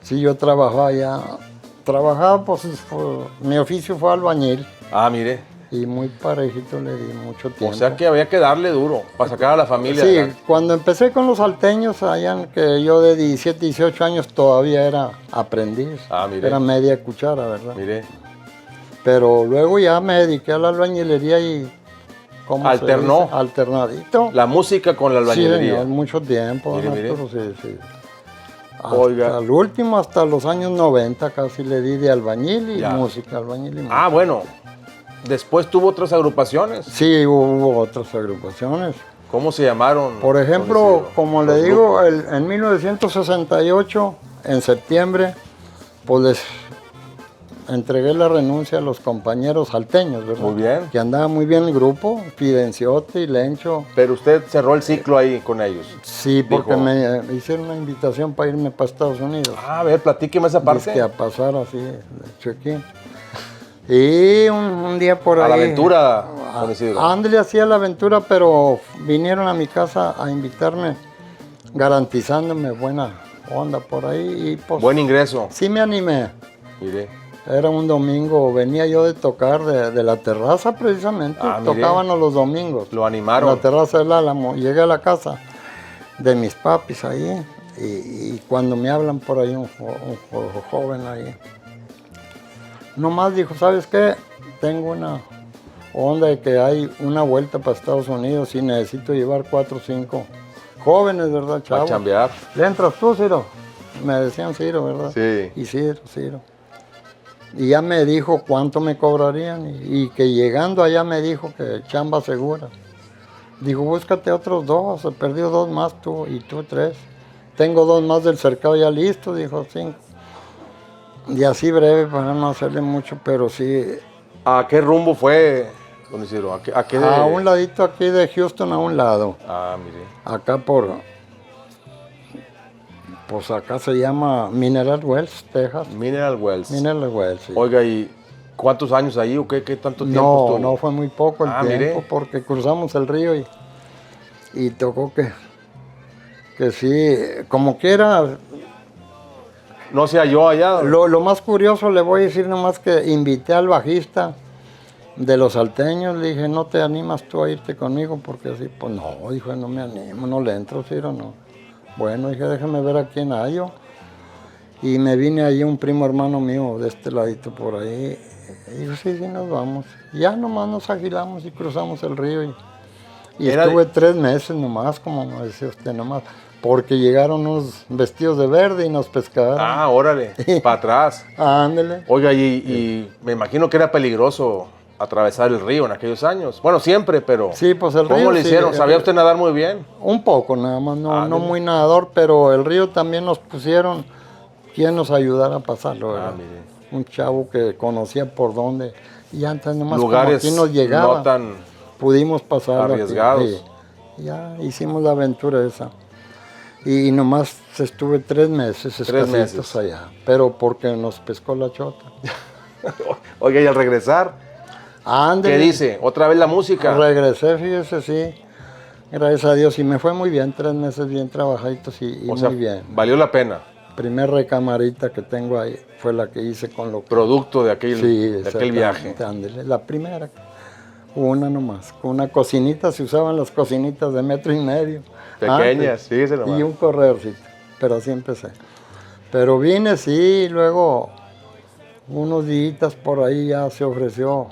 [SPEAKER 1] sí yo trabajaba ya, pues mi oficio fue albañil.
[SPEAKER 2] Mire.
[SPEAKER 1] Y muy parejito le di mucho tiempo.
[SPEAKER 2] O sea que había que darle duro para sacar a la familia.
[SPEAKER 1] Sí,
[SPEAKER 2] adelante.
[SPEAKER 1] cuando empecé con los salteños, allá que yo de 17, 18 años todavía era aprendiz.
[SPEAKER 2] Mire.
[SPEAKER 1] Era media cuchara, ¿verdad?
[SPEAKER 2] Mire.
[SPEAKER 1] Pero luego ya me dediqué a la albañilería y... ¿cómo se
[SPEAKER 2] Alternó.
[SPEAKER 1] dice? Alternadito.
[SPEAKER 2] La música con la
[SPEAKER 1] Sí,
[SPEAKER 2] albañilería.
[SPEAKER 1] señor, mucho tiempo,
[SPEAKER 2] Mire,
[SPEAKER 1] don
[SPEAKER 2] mire.
[SPEAKER 1] Arturo, sí, sí. Hasta
[SPEAKER 2] Oiga.
[SPEAKER 1] el último, hasta los años 90 casi le di de albañil y
[SPEAKER 2] Ya.
[SPEAKER 1] música, albañil y música.
[SPEAKER 2] Bueno. Después tuvo otras agrupaciones.
[SPEAKER 1] Sí, hubo otras agrupaciones.
[SPEAKER 2] ¿Cómo se llamaron?
[SPEAKER 1] Por
[SPEAKER 2] don
[SPEAKER 1] ejemplo,
[SPEAKER 2] Isidro?
[SPEAKER 1] como le
[SPEAKER 2] Los
[SPEAKER 1] digo,
[SPEAKER 2] grupos.
[SPEAKER 1] en 1968, en septiembre, pues les entregué la renuncia a los compañeros salteños, ¿verdad?
[SPEAKER 2] Muy bien.
[SPEAKER 1] Que andaba muy bien el grupo, Fidenciote y Lencho.
[SPEAKER 2] Pero usted cerró el ciclo ahí con ellos.
[SPEAKER 1] Sí, porque
[SPEAKER 2] Dijo-
[SPEAKER 1] me hicieron una invitación para irme para Estados Unidos.
[SPEAKER 2] A ver, platíqueme esa parte.
[SPEAKER 1] Que a pasar así, de check-in. Y un día por ahí...
[SPEAKER 2] A la aventura, don Isidro.
[SPEAKER 1] Ándale, hacía la aventura, pero vinieron a mi casa a invitarme, garantizándome buena onda por ahí. Y pues,
[SPEAKER 2] Buen ingreso.
[SPEAKER 1] sí me animé.
[SPEAKER 2] Mire.
[SPEAKER 1] Era un domingo, venía yo de tocar de la terraza precisamente.
[SPEAKER 2] Mire.
[SPEAKER 1] Tocábamos los domingos.
[SPEAKER 2] Lo
[SPEAKER 1] En
[SPEAKER 2] animaron.
[SPEAKER 1] la terraza del Álamo. Llegué a la casa de mis papis ahí. Y cuando me hablan por ahí un joven ahí, nomás dijo, ¿sabes qué? Tengo una onda de que hay una vuelta para Estados Unidos y necesito llevar 4 o 5 jóvenes, ¿verdad,
[SPEAKER 2] Para
[SPEAKER 1] chavos?
[SPEAKER 2] chambear.
[SPEAKER 1] ¿Le entras tú, Ciro? Me decían Ciro, ¿verdad?
[SPEAKER 2] Sí.
[SPEAKER 1] Y Ciro. Y ya me dijo cuánto me cobrarían y que llegando allá me dijo que chamba segura. Dijo, búscate otros 2, he perdido 2 más tú y tú 3. Tengo 2 más del cercado ya listos, dijo 5. Y así breve para no hacerle mucho, pero sí.
[SPEAKER 2] ¿A qué rumbo fue, don Isidro? ¿A qué
[SPEAKER 1] A un ladito aquí de Houston, a un lado.
[SPEAKER 2] Mire.
[SPEAKER 1] Acá pues acá se llama Mineral Wells, Texas.
[SPEAKER 2] Mineral Wells.
[SPEAKER 1] Mineral Wells, sí.
[SPEAKER 2] Oiga, ¿y cuántos años ahí o qué tanto tiempo
[SPEAKER 1] No,
[SPEAKER 2] estuvo?
[SPEAKER 1] no fue muy poco el tiempo,
[SPEAKER 2] mire.
[SPEAKER 1] porque cruzamos el río y tocó que sí, como quiera.
[SPEAKER 2] No se halló allá.
[SPEAKER 1] Lo más curioso, le voy a decir nomás que invité al bajista de los salteños, le dije, ¿no te animas tú a irte conmigo? Porque así, pues no, dijo, no me animo, no le entro, Ciro, no. Bueno, dije, déjame ver a quién hallo. Y me vine allí un primo hermano mío de este ladito por ahí. Y dijo, sí, nos vamos. Ya nomás nos agilamos y cruzamos el río. Y estuve 3 meses nomás, como me decía usted, nomás. Porque llegaron unos vestidos de verde y nos pescaron.
[SPEAKER 2] Órale, para atrás.
[SPEAKER 1] Ándele.
[SPEAKER 2] Oiga, y me imagino que era peligroso atravesar el río en aquellos años. Bueno, siempre, pero
[SPEAKER 1] Sí, pues el
[SPEAKER 2] ¿cómo
[SPEAKER 1] río,
[SPEAKER 2] le
[SPEAKER 1] sí,
[SPEAKER 2] hicieron? ¿Sabía usted nadar muy bien?
[SPEAKER 1] Un poco nada más, no
[SPEAKER 2] Ándele.
[SPEAKER 1] muy nadador, pero el río también nos pusieron quien nos ayudara a pasarlo, ¿verdad?
[SPEAKER 2] Mire.
[SPEAKER 1] Un chavo que conocía por dónde. Y antes nomás
[SPEAKER 2] Lugares
[SPEAKER 1] como aquí nos llegaba,
[SPEAKER 2] no tan
[SPEAKER 1] pudimos pasar.
[SPEAKER 2] arriesgados.
[SPEAKER 1] Ya hicimos la aventura esa. Y nomás estuve 3 meses
[SPEAKER 2] 3 meses.
[SPEAKER 1] escasitos allá, pero porque nos pescó la chota.
[SPEAKER 2] Oiga, y al regresar,
[SPEAKER 1] Ándele.
[SPEAKER 2] ¿qué dice? ¿Otra vez la música?
[SPEAKER 1] Regresé, fíjese, sí. Gracias a Dios. Y me fue muy bien, 3 meses bien trabajaditos y
[SPEAKER 2] O sea,
[SPEAKER 1] muy bien.
[SPEAKER 2] valió la pena.
[SPEAKER 1] Primer recamarita que tengo ahí fue la que hice con lo que...
[SPEAKER 2] Producto de aquel,
[SPEAKER 1] Sí,
[SPEAKER 2] de aquel viaje.
[SPEAKER 1] exactamente, ándele, la primera. Una nomás. Con una cocinita, se usaban las cocinitas de 1.5 metros.
[SPEAKER 2] Pequeñas, fíjese nomás.
[SPEAKER 1] Y un corredorcito. Pero así empecé. Pero vine, sí, y luego unos días por ahí ya se ofreció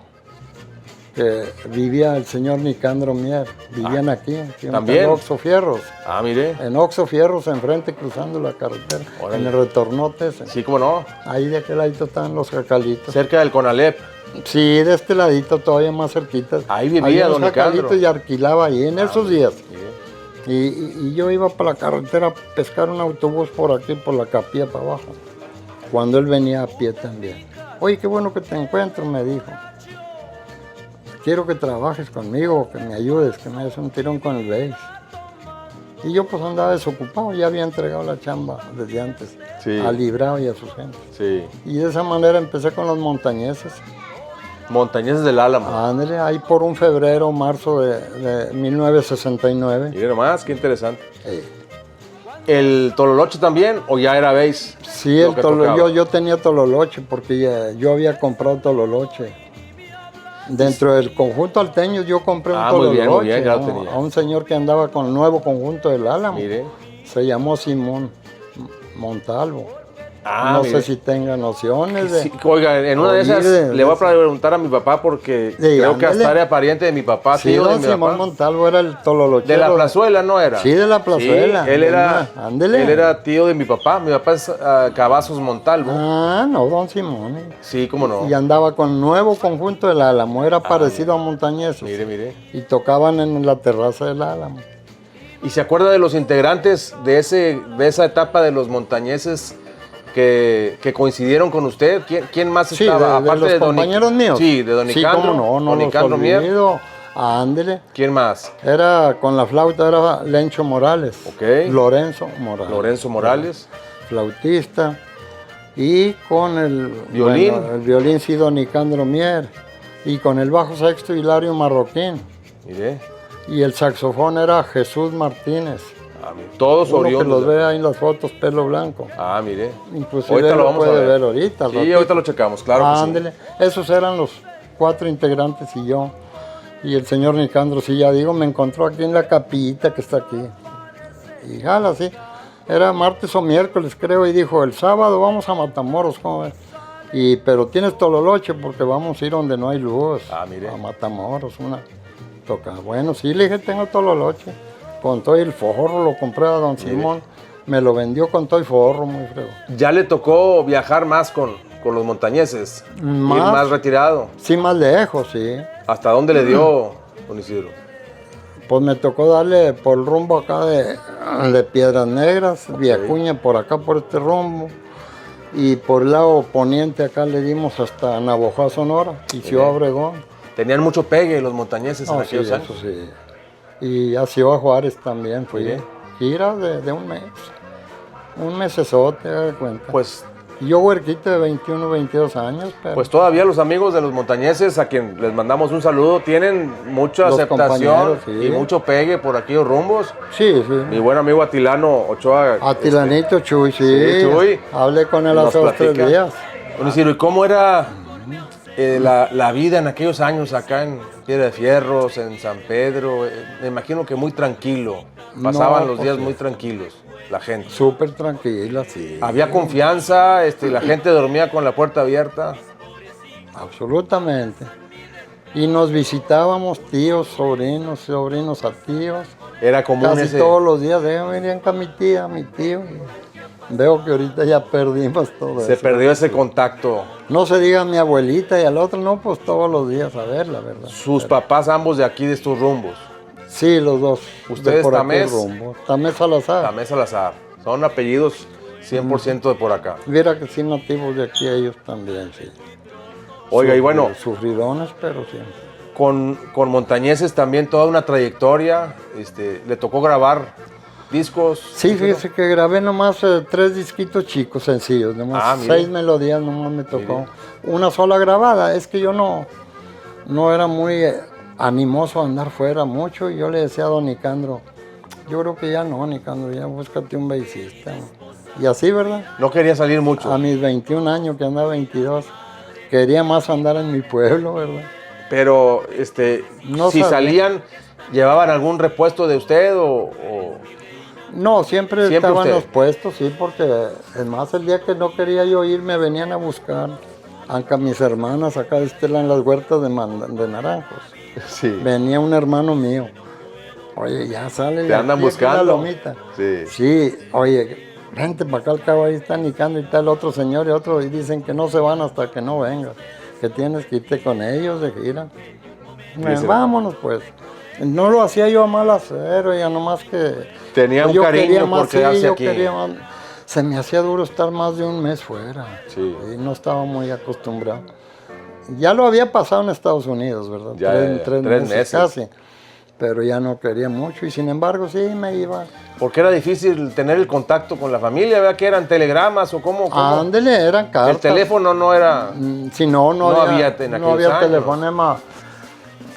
[SPEAKER 1] que vivía el señor Nicandro Mier. Vivían aquí
[SPEAKER 2] ¿también?
[SPEAKER 1] en Oxo Fierros.
[SPEAKER 2] Ah, mire.
[SPEAKER 1] En Oxo Fierros, enfrente, cruzando la carretera.
[SPEAKER 2] Órale.
[SPEAKER 1] En el retornote ese.
[SPEAKER 2] Sí, cómo no.
[SPEAKER 1] Ahí de aquel ladito estaban los jacalitos.
[SPEAKER 2] Cerca del Conalep.
[SPEAKER 1] Sí, de este ladito, todavía más cerquita.
[SPEAKER 2] Ahí vivía
[SPEAKER 1] Había
[SPEAKER 2] don
[SPEAKER 1] los jacalitos
[SPEAKER 2] Nicandro.
[SPEAKER 1] y alquilaba ahí en esos días.
[SPEAKER 2] Sí.
[SPEAKER 1] Y yo iba para la carretera a pescar un autobús por aquí, por la capilla para abajo. Cuando él venía a pie también. Oye, qué bueno que te encuentro, me dijo. Quiero que trabajes conmigo, que me ayudes, que me des un tirón con el bass. Y yo pues andaba desocupado, ya había entregado la chamba desde antes,
[SPEAKER 2] Sí.
[SPEAKER 1] a Librado y a sus gentes.
[SPEAKER 2] Sí.
[SPEAKER 1] Y de esa manera empecé con los montañeses.
[SPEAKER 2] Montañeses del Álamo.
[SPEAKER 1] Ándale, ahí por un febrero, marzo de 1969.
[SPEAKER 2] Mire nomás, qué interesante.
[SPEAKER 1] Eh,
[SPEAKER 2] ¿El Tololoche también o ya era bass?
[SPEAKER 1] Sí,
[SPEAKER 2] lo que tocaba?
[SPEAKER 1] yo tenía Tololoche porque yo había comprado Tololoche. Dentro del conjunto Alteños yo compré un
[SPEAKER 2] muy bien,
[SPEAKER 1] Tololoche
[SPEAKER 2] ya lo tenía.
[SPEAKER 1] a un señor que andaba con el nuevo conjunto del Álamo.
[SPEAKER 2] Mire.
[SPEAKER 1] Se llamó Simón Montalvo.
[SPEAKER 2] Ah,
[SPEAKER 1] no
[SPEAKER 2] mire.
[SPEAKER 1] sé si tenga nociones de...
[SPEAKER 2] Sí, oiga, en una de
[SPEAKER 1] Oye,
[SPEAKER 2] esas
[SPEAKER 1] de-
[SPEAKER 2] le voy a preguntar a mi papá porque creo que hasta
[SPEAKER 1] ándale.
[SPEAKER 2] era pariente de mi papá,
[SPEAKER 1] Sí,
[SPEAKER 2] tío de
[SPEAKER 1] don
[SPEAKER 2] mi
[SPEAKER 1] Simón
[SPEAKER 2] papá.
[SPEAKER 1] Montalvo era el Tololochero.
[SPEAKER 2] De la plazuela, ¿no era?
[SPEAKER 1] Sí, de la plazuela.
[SPEAKER 2] Sí, él era,
[SPEAKER 1] Ándele.
[SPEAKER 2] él era tío de mi papá. Mi papá es Cavazos Montalvo.
[SPEAKER 1] Ah, no, don Simón.
[SPEAKER 2] Sí, cómo no.
[SPEAKER 1] Y andaba con nuevo conjunto del Álamo, era parecido a Montañeses.
[SPEAKER 2] Mire, mire.
[SPEAKER 1] Y tocaban en la terraza del Álamo.
[SPEAKER 2] ¿Y se acuerda de los integrantes de esa etapa de los montañeses que coincidieron con usted? ¿Quién más
[SPEAKER 1] Sí,
[SPEAKER 2] estaba?
[SPEAKER 1] de los compañeros míos.
[SPEAKER 2] Sí, de Don Nicandro.
[SPEAKER 1] Sí, cómo no, no
[SPEAKER 2] Don
[SPEAKER 1] los
[SPEAKER 2] Nicandro Mier.
[SPEAKER 1] olvido. Ándele.
[SPEAKER 2] ¿Quién más?
[SPEAKER 1] Era con la flauta, era Lencho Morales.
[SPEAKER 2] Ok.
[SPEAKER 1] Lorenzo Morales.
[SPEAKER 2] Lorenzo Morales.
[SPEAKER 1] Flautista. Y con el
[SPEAKER 2] Violín.
[SPEAKER 1] bueno, el violín sí, don Nicandro Mier. Y con el bajo sexto Hilario Marroquín.
[SPEAKER 2] Mire.
[SPEAKER 1] Y el saxofón era Jesús Martínez.
[SPEAKER 2] Ah, mire. Todos
[SPEAKER 1] Uno que
[SPEAKER 2] oriundos.
[SPEAKER 1] los ve ahí en las fotos, pelo blanco.
[SPEAKER 2] Ah, mire.
[SPEAKER 1] Inclusive
[SPEAKER 2] Ahorita lo
[SPEAKER 1] lo
[SPEAKER 2] vamos a
[SPEAKER 1] puede
[SPEAKER 2] ver.
[SPEAKER 1] ver ahorita.
[SPEAKER 2] Sí,
[SPEAKER 1] ratito.
[SPEAKER 2] ahorita lo checamos, claro que sí.
[SPEAKER 1] Ándele. Esos eran los 4 integrantes y yo. Y el señor Nicandro, sí, ya digo, me encontró aquí en la capillita que está aquí. Y jala, sí. Era martes o miércoles, creo, y dijo, el sábado vamos a Matamoros, ¿cómo ves? Pero tienes Tololoche porque vamos a ir donde no hay luz.
[SPEAKER 2] Ah, mire.
[SPEAKER 1] A Matamoros, una toca. Bueno, sí, le dije, tengo Tololoche. Con todo el forro lo compré a don Simón. Me lo vendió con todo el forro, muy fregón.
[SPEAKER 2] Ya le tocó viajar más con los montañeses. Ir más retirado.
[SPEAKER 1] Sí, más lejos, sí.
[SPEAKER 2] ¿Hasta dónde le dio, don Isidro?
[SPEAKER 1] Pues me tocó darle por el rumbo acá de Piedras Negras, Villacuña, por acá, por este rumbo. Y por el lado poniente acá le dimos hasta Navojoa, Sonora, y Ciudad Obregón.
[SPEAKER 2] Tenían mucho pegue los montañeses en
[SPEAKER 1] No, sí,
[SPEAKER 2] aquellos años.
[SPEAKER 1] eso sí. Y a Ciudad Juárez también fui.
[SPEAKER 2] Mire.
[SPEAKER 1] Gira de un mes. Un mesesote, haga de cuenta.
[SPEAKER 2] Pues,
[SPEAKER 1] Y yo huerquito de 21, 22 años, pero
[SPEAKER 2] pues todavía los amigos de los montañeses, a quien les mandamos un saludo, tienen mucha
[SPEAKER 1] Los
[SPEAKER 2] aceptación
[SPEAKER 1] compañeros, sí.
[SPEAKER 2] y mucho pegue por aquellos rumbos.
[SPEAKER 1] sí, sí.
[SPEAKER 2] Mi buen amigo Atilano Ochoa.
[SPEAKER 1] Atilanito Chuy, sí.
[SPEAKER 2] Sí, Chuy.
[SPEAKER 1] Hablé con él
[SPEAKER 2] Nos
[SPEAKER 1] hace 2 o 3
[SPEAKER 2] platica.
[SPEAKER 1] días.
[SPEAKER 2] Don Isidro, ¿y cómo era la vida en aquellos años acá en Piedra de Fierros, en San Pedro? Me imagino que muy tranquilo. Pasaban
[SPEAKER 1] No,
[SPEAKER 2] los
[SPEAKER 1] pues
[SPEAKER 2] días
[SPEAKER 1] sí.
[SPEAKER 2] muy tranquilos, la gente.
[SPEAKER 1] Súper tranquila, sí.
[SPEAKER 2] Había confianza, la gente dormía con la puerta abierta.
[SPEAKER 1] Absolutamente. Y nos visitábamos tíos, sobrinos a tíos.
[SPEAKER 2] Era común
[SPEAKER 1] Casi
[SPEAKER 2] ese.
[SPEAKER 1] todos los días venían con mi tía, mi tío. Veo que ahorita ya perdimos todo
[SPEAKER 2] Se
[SPEAKER 1] eso.
[SPEAKER 2] perdió ese contacto.
[SPEAKER 1] No se diga a mi abuelita y al otro, no, pues todos los días a verla, ¿verdad?
[SPEAKER 2] Sus papás ambos de aquí, de estos rumbos.
[SPEAKER 1] Sí, los dos.
[SPEAKER 2] ¿Ustedes
[SPEAKER 1] de por aquel
[SPEAKER 2] Tamés?
[SPEAKER 1] rumbo. Tamés Salazar.
[SPEAKER 2] Tamés Salazar. Son apellidos 100% de por acá.
[SPEAKER 1] Viera que sí, nativos de aquí ellos también, sí.
[SPEAKER 2] Oiga, y bueno,
[SPEAKER 1] Sufridones, pero sí.
[SPEAKER 2] con montañeses también toda una trayectoria. Le tocó grabar discos.
[SPEAKER 1] Sí, fíjese que grabé nomás 3 disquitos chicos, sencillos, nomás
[SPEAKER 2] Ah, mire.
[SPEAKER 1] 6 melodías nomás me tocó. Una sola grabada, es que yo no era muy animoso a andar fuera mucho y yo le decía a don Nicandro, yo creo que ya no, Nicandro, ya búscate un bassista. Y así, ¿verdad?
[SPEAKER 2] No quería salir mucho.
[SPEAKER 1] A mis 21 años, que andaba 22, quería más andar en mi pueblo, ¿verdad?
[SPEAKER 2] Pero,
[SPEAKER 1] No
[SPEAKER 2] si
[SPEAKER 1] sabía.
[SPEAKER 2] salían, ¿llevaban algún repuesto de usted o...?
[SPEAKER 1] No, siempre
[SPEAKER 2] ¿Siempre
[SPEAKER 1] estaban
[SPEAKER 2] usted?
[SPEAKER 1] los puestos, sí, porque es más, el día que no quería yo ir, me venían a buscar. Acá mis hermanas, acá estelan las huertas de naranjos.
[SPEAKER 2] Sí.
[SPEAKER 1] Venía un hermano mío. Oye, ya sale.
[SPEAKER 2] ¿Te andan
[SPEAKER 1] aquí es una
[SPEAKER 2] buscando?
[SPEAKER 1] lomita.
[SPEAKER 2] Sí.
[SPEAKER 1] Sí, oye, vente para acá al cabo, ahí está nicando y tal otro señor y otro, y dicen que no se van hasta que no vengas, que tienes que irte con ellos de gira.
[SPEAKER 2] Dicen.
[SPEAKER 1] Vámonos pues. No lo hacía yo a mal hacer, oiga, nomás que...
[SPEAKER 2] Tenía un
[SPEAKER 1] yo
[SPEAKER 2] cariño
[SPEAKER 1] quería
[SPEAKER 2] por
[SPEAKER 1] más,
[SPEAKER 2] quedarse
[SPEAKER 1] yo
[SPEAKER 2] aquí.
[SPEAKER 1] quería más. Se me hacía duro estar más de un mes fuera.
[SPEAKER 2] Sí.
[SPEAKER 1] Y no estaba muy acostumbrado. Ya lo había pasado en Estados Unidos, ¿verdad?
[SPEAKER 2] Ya,
[SPEAKER 1] Tres
[SPEAKER 2] tres
[SPEAKER 1] meses
[SPEAKER 2] meses.
[SPEAKER 1] casi. Pero ya no quería mucho y sin embargo sí me iba.
[SPEAKER 2] Porque era difícil tener el contacto con la familia, ¿verdad? Que eran telegramas o cómo.
[SPEAKER 1] Ándele, eran cartas.
[SPEAKER 2] El teléfono no era.
[SPEAKER 1] Si no,
[SPEAKER 2] No había en
[SPEAKER 1] no
[SPEAKER 2] aquellos
[SPEAKER 1] había
[SPEAKER 2] años.
[SPEAKER 1] telefonema.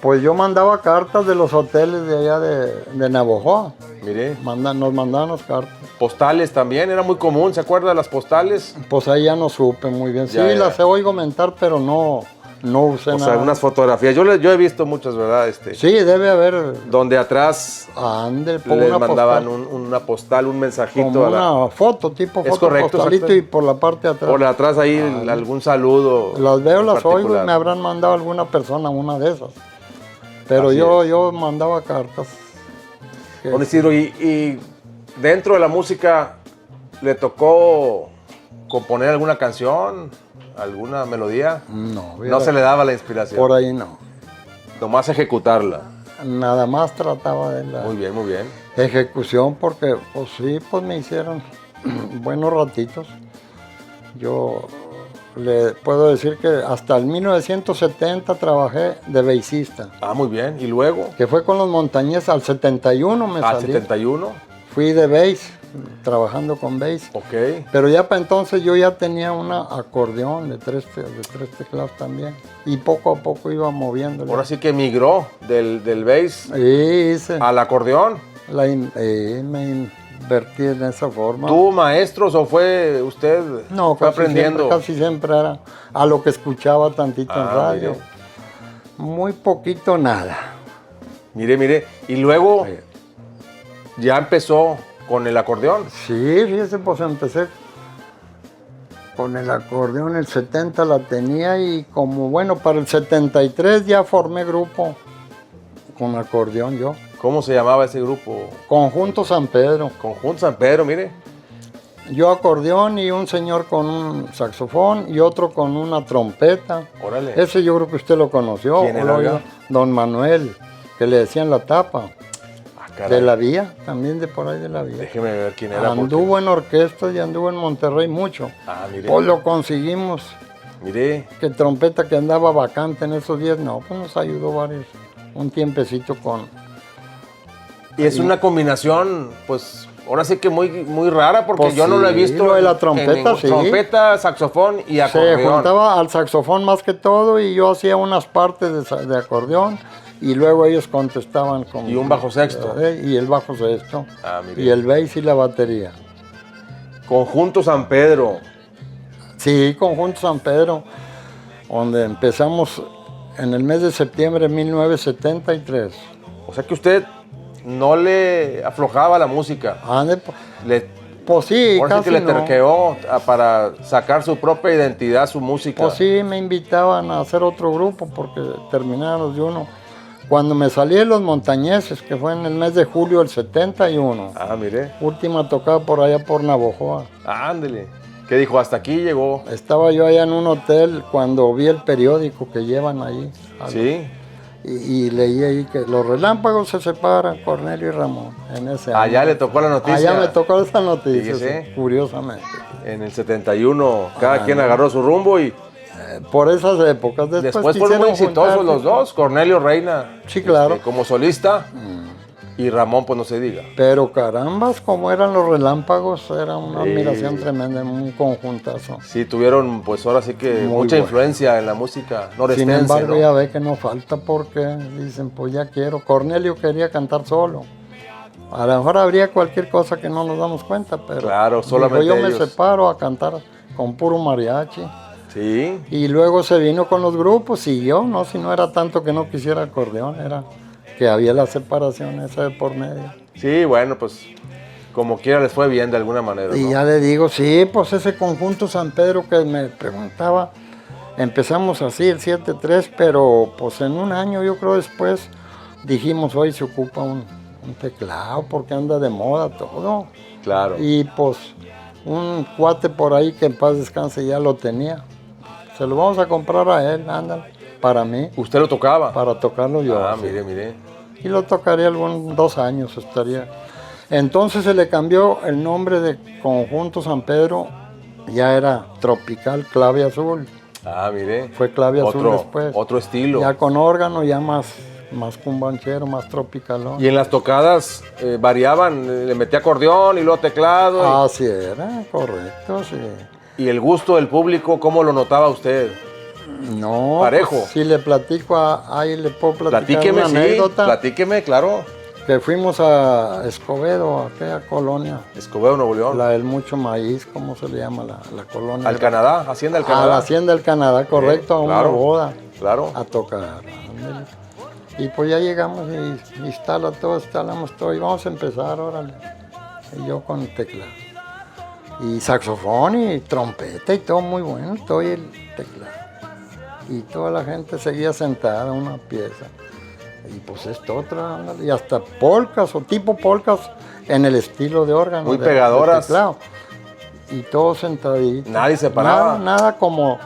[SPEAKER 1] Pues yo mandaba cartas de los hoteles de allá de Navojoa.
[SPEAKER 2] Mire,
[SPEAKER 1] Nos mandaban las cartas.
[SPEAKER 2] postales también, era muy común, ¿se acuerda de las postales?
[SPEAKER 1] Pues ahí ya no supe muy bien. Sí,
[SPEAKER 2] Ya, ya.
[SPEAKER 1] las he oído comentar, pero no usé
[SPEAKER 2] O
[SPEAKER 1] nada.
[SPEAKER 2] sea, algunas fotografías. Yo he visto muchas, ¿verdad?
[SPEAKER 1] Sí, debe haber.
[SPEAKER 2] Donde atrás
[SPEAKER 1] Ande, por
[SPEAKER 2] les
[SPEAKER 1] una
[SPEAKER 2] mandaban
[SPEAKER 1] postal.
[SPEAKER 2] una postal, un mensajito.
[SPEAKER 1] Como
[SPEAKER 2] a la-
[SPEAKER 1] una foto, tipo
[SPEAKER 2] Es
[SPEAKER 1] foto
[SPEAKER 2] correcto,
[SPEAKER 1] postalito
[SPEAKER 2] exacto.
[SPEAKER 1] y por la parte de atrás.
[SPEAKER 2] Por atrás ahí algún saludo.
[SPEAKER 1] Las veo,
[SPEAKER 2] en
[SPEAKER 1] las oigo y
[SPEAKER 2] particular.
[SPEAKER 1] me habrán mandado alguna persona, una de esas. Pero
[SPEAKER 2] Así
[SPEAKER 1] yo mandaba cartas.
[SPEAKER 2] Don Isidro, y dentro de la música, ¿le tocó componer alguna canción, alguna melodía?
[SPEAKER 1] No,
[SPEAKER 2] No se le daba la inspiración,
[SPEAKER 1] por ahí no.
[SPEAKER 2] nomás ejecutarla.
[SPEAKER 1] Nada más trataba de la
[SPEAKER 2] Muy bien, muy bien.
[SPEAKER 1] ejecución porque, pues sí, pues me hicieron buenos ratitos. Yo le puedo decir que hasta el 1970 trabajé de bassista,
[SPEAKER 2] Ah, muy bien. ¿Y luego?
[SPEAKER 1] que fue con los Montañeses. Al 71 me
[SPEAKER 2] Al
[SPEAKER 1] salí.
[SPEAKER 2] 71.
[SPEAKER 1] Fui de bass, trabajando con bass.
[SPEAKER 2] Ok.
[SPEAKER 1] Pero ya para entonces yo ya tenía una acordeón de tres teclados también. Y poco a poco iba moviéndole.
[SPEAKER 2] Ahora sí que migró del bass
[SPEAKER 1] Sí, hice.
[SPEAKER 2] al acordeón.
[SPEAKER 1] Me invertí en esa forma.
[SPEAKER 2] ¿Tuvo maestros o fue usted
[SPEAKER 1] No,
[SPEAKER 2] fue
[SPEAKER 1] casi
[SPEAKER 2] aprendiendo?
[SPEAKER 1] casi siempre era a lo que escuchaba tantito en radio.
[SPEAKER 2] Mire.
[SPEAKER 1] Muy poquito nada.
[SPEAKER 2] Mire. Y luego
[SPEAKER 1] Sí.
[SPEAKER 2] ya empezó con el acordeón.
[SPEAKER 1] Sí, fíjese, pues empecé con el acordeón, el 70 la tenía y como bueno, para el 73 ya formé grupo con acordeón yo.
[SPEAKER 2] ¿Cómo se llamaba ese grupo?
[SPEAKER 1] Conjunto San Pedro.
[SPEAKER 2] Conjunto San Pedro, mire.
[SPEAKER 1] Yo acordeón y un señor con un saxofón y otro con una trompeta.
[SPEAKER 2] Órale.
[SPEAKER 1] Ese yo creo que usted lo conoció.
[SPEAKER 2] ¿Quién
[SPEAKER 1] ¿o
[SPEAKER 2] era,
[SPEAKER 1] lo
[SPEAKER 2] oiga?
[SPEAKER 1] oyó? Don Manuel, que le decían la tapa.
[SPEAKER 2] Ah, caray.
[SPEAKER 1] De la vía, también de por ahí de la vía.
[SPEAKER 2] Déjeme ver quién era.
[SPEAKER 1] Anduvo en orquesta y anduvo en Monterrey mucho.
[SPEAKER 2] Ah, mire.
[SPEAKER 1] Pues lo conseguimos.
[SPEAKER 2] Mire.
[SPEAKER 1] Que trompeta que andaba vacante en esos días, no, pues nos ayudó un tiempecito con...
[SPEAKER 2] Y es una combinación, pues, ahora sí que muy rara, porque
[SPEAKER 1] Pues
[SPEAKER 2] yo no lo he
[SPEAKER 1] sí,
[SPEAKER 2] visto.
[SPEAKER 1] lo de la
[SPEAKER 2] en
[SPEAKER 1] trompeta,
[SPEAKER 2] ningún-
[SPEAKER 1] sí.
[SPEAKER 2] Trompeta, saxofón y
[SPEAKER 1] Se
[SPEAKER 2] acordeón.
[SPEAKER 1] juntaba al saxofón más que todo y yo hacía unas partes de acordeón y luego ellos contestaban con...
[SPEAKER 2] Y un bajo sexto.
[SPEAKER 1] Y el bajo sexto.
[SPEAKER 2] Ah, mire.
[SPEAKER 1] Y el bass y la batería.
[SPEAKER 2] Conjunto San Pedro.
[SPEAKER 1] Sí, Conjunto San Pedro, donde empezamos en el mes de septiembre de 1973.
[SPEAKER 2] O sea que usted no le aflojaba la música.
[SPEAKER 1] Ande, pues sí,
[SPEAKER 2] Ahora sí
[SPEAKER 1] casi
[SPEAKER 2] que le
[SPEAKER 1] no.
[SPEAKER 2] terqueó para sacar su propia identidad, su música.
[SPEAKER 1] Pues sí, me invitaban a hacer otro grupo porque terminaron los de uno. Cuando me salí de los Montañeses, que fue en el mes de julio del 71,
[SPEAKER 2] Ah, mire.
[SPEAKER 1] última tocada por allá por Navojoa.
[SPEAKER 2] Ándele. ¿Qué dijo? Hasta aquí llegó.
[SPEAKER 1] Estaba yo allá en un hotel cuando vi el periódico que llevan ahí.
[SPEAKER 2] Sí.
[SPEAKER 1] Y leí ahí que los relámpagos se separan, Cornelio y Ramón, en ese año.
[SPEAKER 2] Allá le tocó la noticia.
[SPEAKER 1] Allá me tocó esa noticia,
[SPEAKER 2] Fíjese.
[SPEAKER 1] sí, curiosamente.
[SPEAKER 2] En el 71, cada quien agarró su rumbo y
[SPEAKER 1] Por esas épocas. Después
[SPEAKER 2] fueron muy
[SPEAKER 1] quisieron
[SPEAKER 2] exitosos
[SPEAKER 1] juntarse.
[SPEAKER 2] los dos. Cornelio Reina,
[SPEAKER 1] Sí, claro.
[SPEAKER 2] como solista, y Ramón, pues no se diga.
[SPEAKER 1] Pero carambas, como eran los relámpagos, era una
[SPEAKER 2] Sí.
[SPEAKER 1] admiración tremenda, un conjuntazo.
[SPEAKER 2] Sí, tuvieron, pues ahora sí que
[SPEAKER 1] Muy
[SPEAKER 2] mucha
[SPEAKER 1] bueno.
[SPEAKER 2] influencia en la música norestense,
[SPEAKER 1] Sin embargo,
[SPEAKER 2] ¿no?
[SPEAKER 1] ya ve que no falta porque dicen, pues ya quiero. Cornelio quería cantar solo. A lo mejor habría cualquier cosa que no nos damos cuenta, pero
[SPEAKER 2] Claro,
[SPEAKER 1] dijo,
[SPEAKER 2] solamente
[SPEAKER 1] yo me
[SPEAKER 2] ellos.
[SPEAKER 1] separo a cantar con puro mariachi.
[SPEAKER 2] Sí,
[SPEAKER 1] Y luego se vino con los grupos, siguió, ¿no? Si no era tanto que no quisiera acordeón, era que había la separación esa de por medio.
[SPEAKER 2] sí, bueno, pues como quiera les fue bien de alguna manera,
[SPEAKER 1] Y
[SPEAKER 2] ¿no?
[SPEAKER 1] ya le digo, sí, pues ese conjunto San Pedro que me preguntaba, empezamos así el 7-3, pero pues en un año yo creo después dijimos, hoy se ocupa un teclado porque anda de moda todo.
[SPEAKER 2] Claro.
[SPEAKER 1] Y pues un cuate por ahí que en paz descanse ya lo tenía. Se lo vamos a comprar a él, ándale, para mí,
[SPEAKER 2] ¿Usted lo tocaba?
[SPEAKER 1] para tocarlo yo.
[SPEAKER 2] Ah,
[SPEAKER 1] sí.
[SPEAKER 2] mire.
[SPEAKER 1] Y lo tocaría 2 años estaría. Entonces se le cambió el nombre de Conjunto San Pedro, ya era Tropical Clave Azul.
[SPEAKER 2] Ah, mire.
[SPEAKER 1] Fue Clave Azul después.
[SPEAKER 2] Otro estilo.
[SPEAKER 1] Ya con órgano, ya más cumbanchero, más tropicalón.
[SPEAKER 2] Y en las tocadas variaban, le metía acordeón y luego teclado.
[SPEAKER 1] Así era, correcto, sí.
[SPEAKER 2] ¿Y el gusto del público, cómo lo notaba usted?
[SPEAKER 1] No,
[SPEAKER 2] Parejo.
[SPEAKER 1] pues, si le platico, ahí le puedo platicar
[SPEAKER 2] Platíqueme,
[SPEAKER 1] una
[SPEAKER 2] sí,
[SPEAKER 1] anécdota.
[SPEAKER 2] platíqueme, claro.
[SPEAKER 1] Que fuimos a Escobedo, a aquella colonia,
[SPEAKER 2] Escobedo, Nuevo León.
[SPEAKER 1] la del Mucho Maíz, ¿cómo se le llama la colonia?
[SPEAKER 2] Al Canadá, Hacienda del
[SPEAKER 1] A
[SPEAKER 2] Canadá.
[SPEAKER 1] la Hacienda del Canadá, correcto, a una
[SPEAKER 2] claro,
[SPEAKER 1] boda,
[SPEAKER 2] Claro.
[SPEAKER 1] a tocar. ándale. Y pues ya llegamos y instalamos todo y vamos a empezar, órale. Y yo con el teclado. Y saxofón y trompeta y todo muy bueno, todo y el teclado. Y toda la gente seguía sentada en una pieza. Y pues esto otra, ándale, y hasta polcas o tipo polcas en el estilo de órgano.
[SPEAKER 2] Muy
[SPEAKER 1] de
[SPEAKER 2] pegadoras.
[SPEAKER 1] teclado. Y todos sentaditos.
[SPEAKER 2] Nadie se paraba.
[SPEAKER 1] Nada como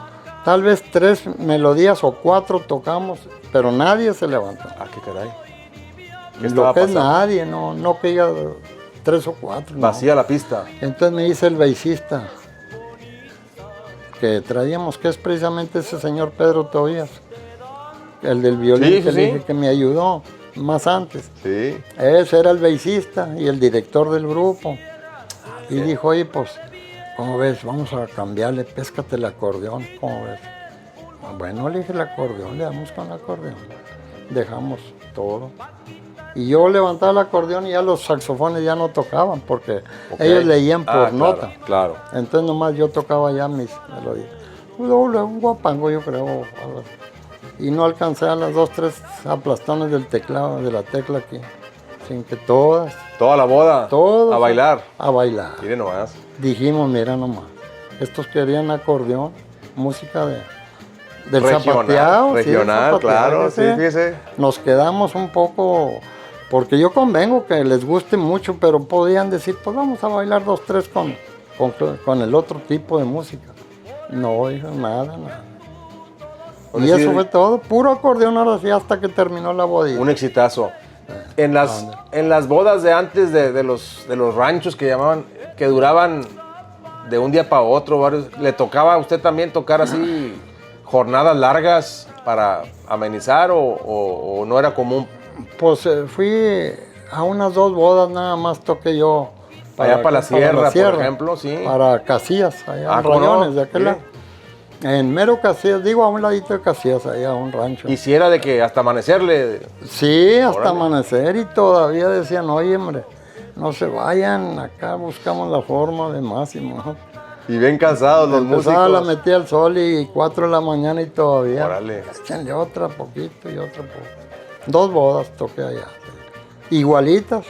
[SPEAKER 1] tal vez 3 melodías o 4 tocamos, pero nadie se levantó.
[SPEAKER 2] Ah, qué caray. ¿Qué
[SPEAKER 1] Lo
[SPEAKER 2] estaba
[SPEAKER 1] que es
[SPEAKER 2] pasando?
[SPEAKER 1] nadie, no que diga 3 o 4. no.
[SPEAKER 2] Vacía la pista.
[SPEAKER 1] Entonces me dice el bassista que traíamos, que es precisamente ese señor Pedro Tobías, el del violín
[SPEAKER 2] Sí,
[SPEAKER 1] que
[SPEAKER 2] sí,
[SPEAKER 1] le
[SPEAKER 2] sí.
[SPEAKER 1] dije que me ayudó más antes.
[SPEAKER 2] Sí.
[SPEAKER 1] Ese era el bassista y el director del grupo. Y dijo, oye, pues, ¿cómo ves? Vamos a cambiarle, péscate el acordeón, ¿cómo ves? Bueno, le dije el acordeón, le damos con el acordeón. Dejamos todo. Y yo levantaba el acordeón y ya los saxofones ya no tocaban porque
[SPEAKER 2] Ok.
[SPEAKER 1] ellos leían por
[SPEAKER 2] Ah,
[SPEAKER 1] nota.
[SPEAKER 2] Claro.
[SPEAKER 1] Entonces nomás yo tocaba ya mis melodías. Un guapango yo creo. algo así. Y no alcancé a las 2-3 aplastones del teclado, de la tecla aquí. Sin que todas,
[SPEAKER 2] Toda la boda.
[SPEAKER 1] todos.
[SPEAKER 2] A bailar.
[SPEAKER 1] A bailar.
[SPEAKER 2] Mire nomás.
[SPEAKER 1] Dijimos, mira nomás, estos querían acordeón, música del
[SPEAKER 2] Regional,
[SPEAKER 1] zapateado.
[SPEAKER 2] regional,
[SPEAKER 1] del zapateado,
[SPEAKER 2] claro, sí, fíjese.
[SPEAKER 1] Nos quedamos un poco, porque yo convengo que les guste mucho, pero podían decir, pues vamos a bailar 2-3 con el otro tipo de música. No, dijo nada.
[SPEAKER 2] Es
[SPEAKER 1] Y
[SPEAKER 2] decir,
[SPEAKER 1] eso fue todo, puro acordeón ahora sí, hasta que terminó la bodita.
[SPEAKER 2] Un exitazo. En las bodas de antes de los ranchos que llamaban, que duraban de un día para otro, ¿le tocaba a usted también tocar así jornadas largas para amenizar o no era común?
[SPEAKER 1] Pues fui a unas 2 bodas, nada más toqué yo.
[SPEAKER 2] Allá para la sierra, por ejemplo, sí.
[SPEAKER 1] Para Casillas, allá en
[SPEAKER 2] ¿cómo no?
[SPEAKER 1] Rayones, de aquel
[SPEAKER 2] Sí.
[SPEAKER 1] lado. En mero Casillas, digo a un ladito de Casillas, allá un rancho.
[SPEAKER 2] Y si era de que hasta amanecerle.
[SPEAKER 1] Sí, hasta
[SPEAKER 2] Órale.
[SPEAKER 1] amanecer y todavía decían, oye, hombre, no se vayan, acá buscamos la forma de Máximo. ¿no?
[SPEAKER 2] Y bien cansados los
[SPEAKER 1] Empezaba, la
[SPEAKER 2] músicos.
[SPEAKER 1] metía al sol y 4 de la mañana y todavía.
[SPEAKER 2] Órale.
[SPEAKER 1] Échenle otra poquito y otra poquito. 2 bodas toqué allá. Igualitas.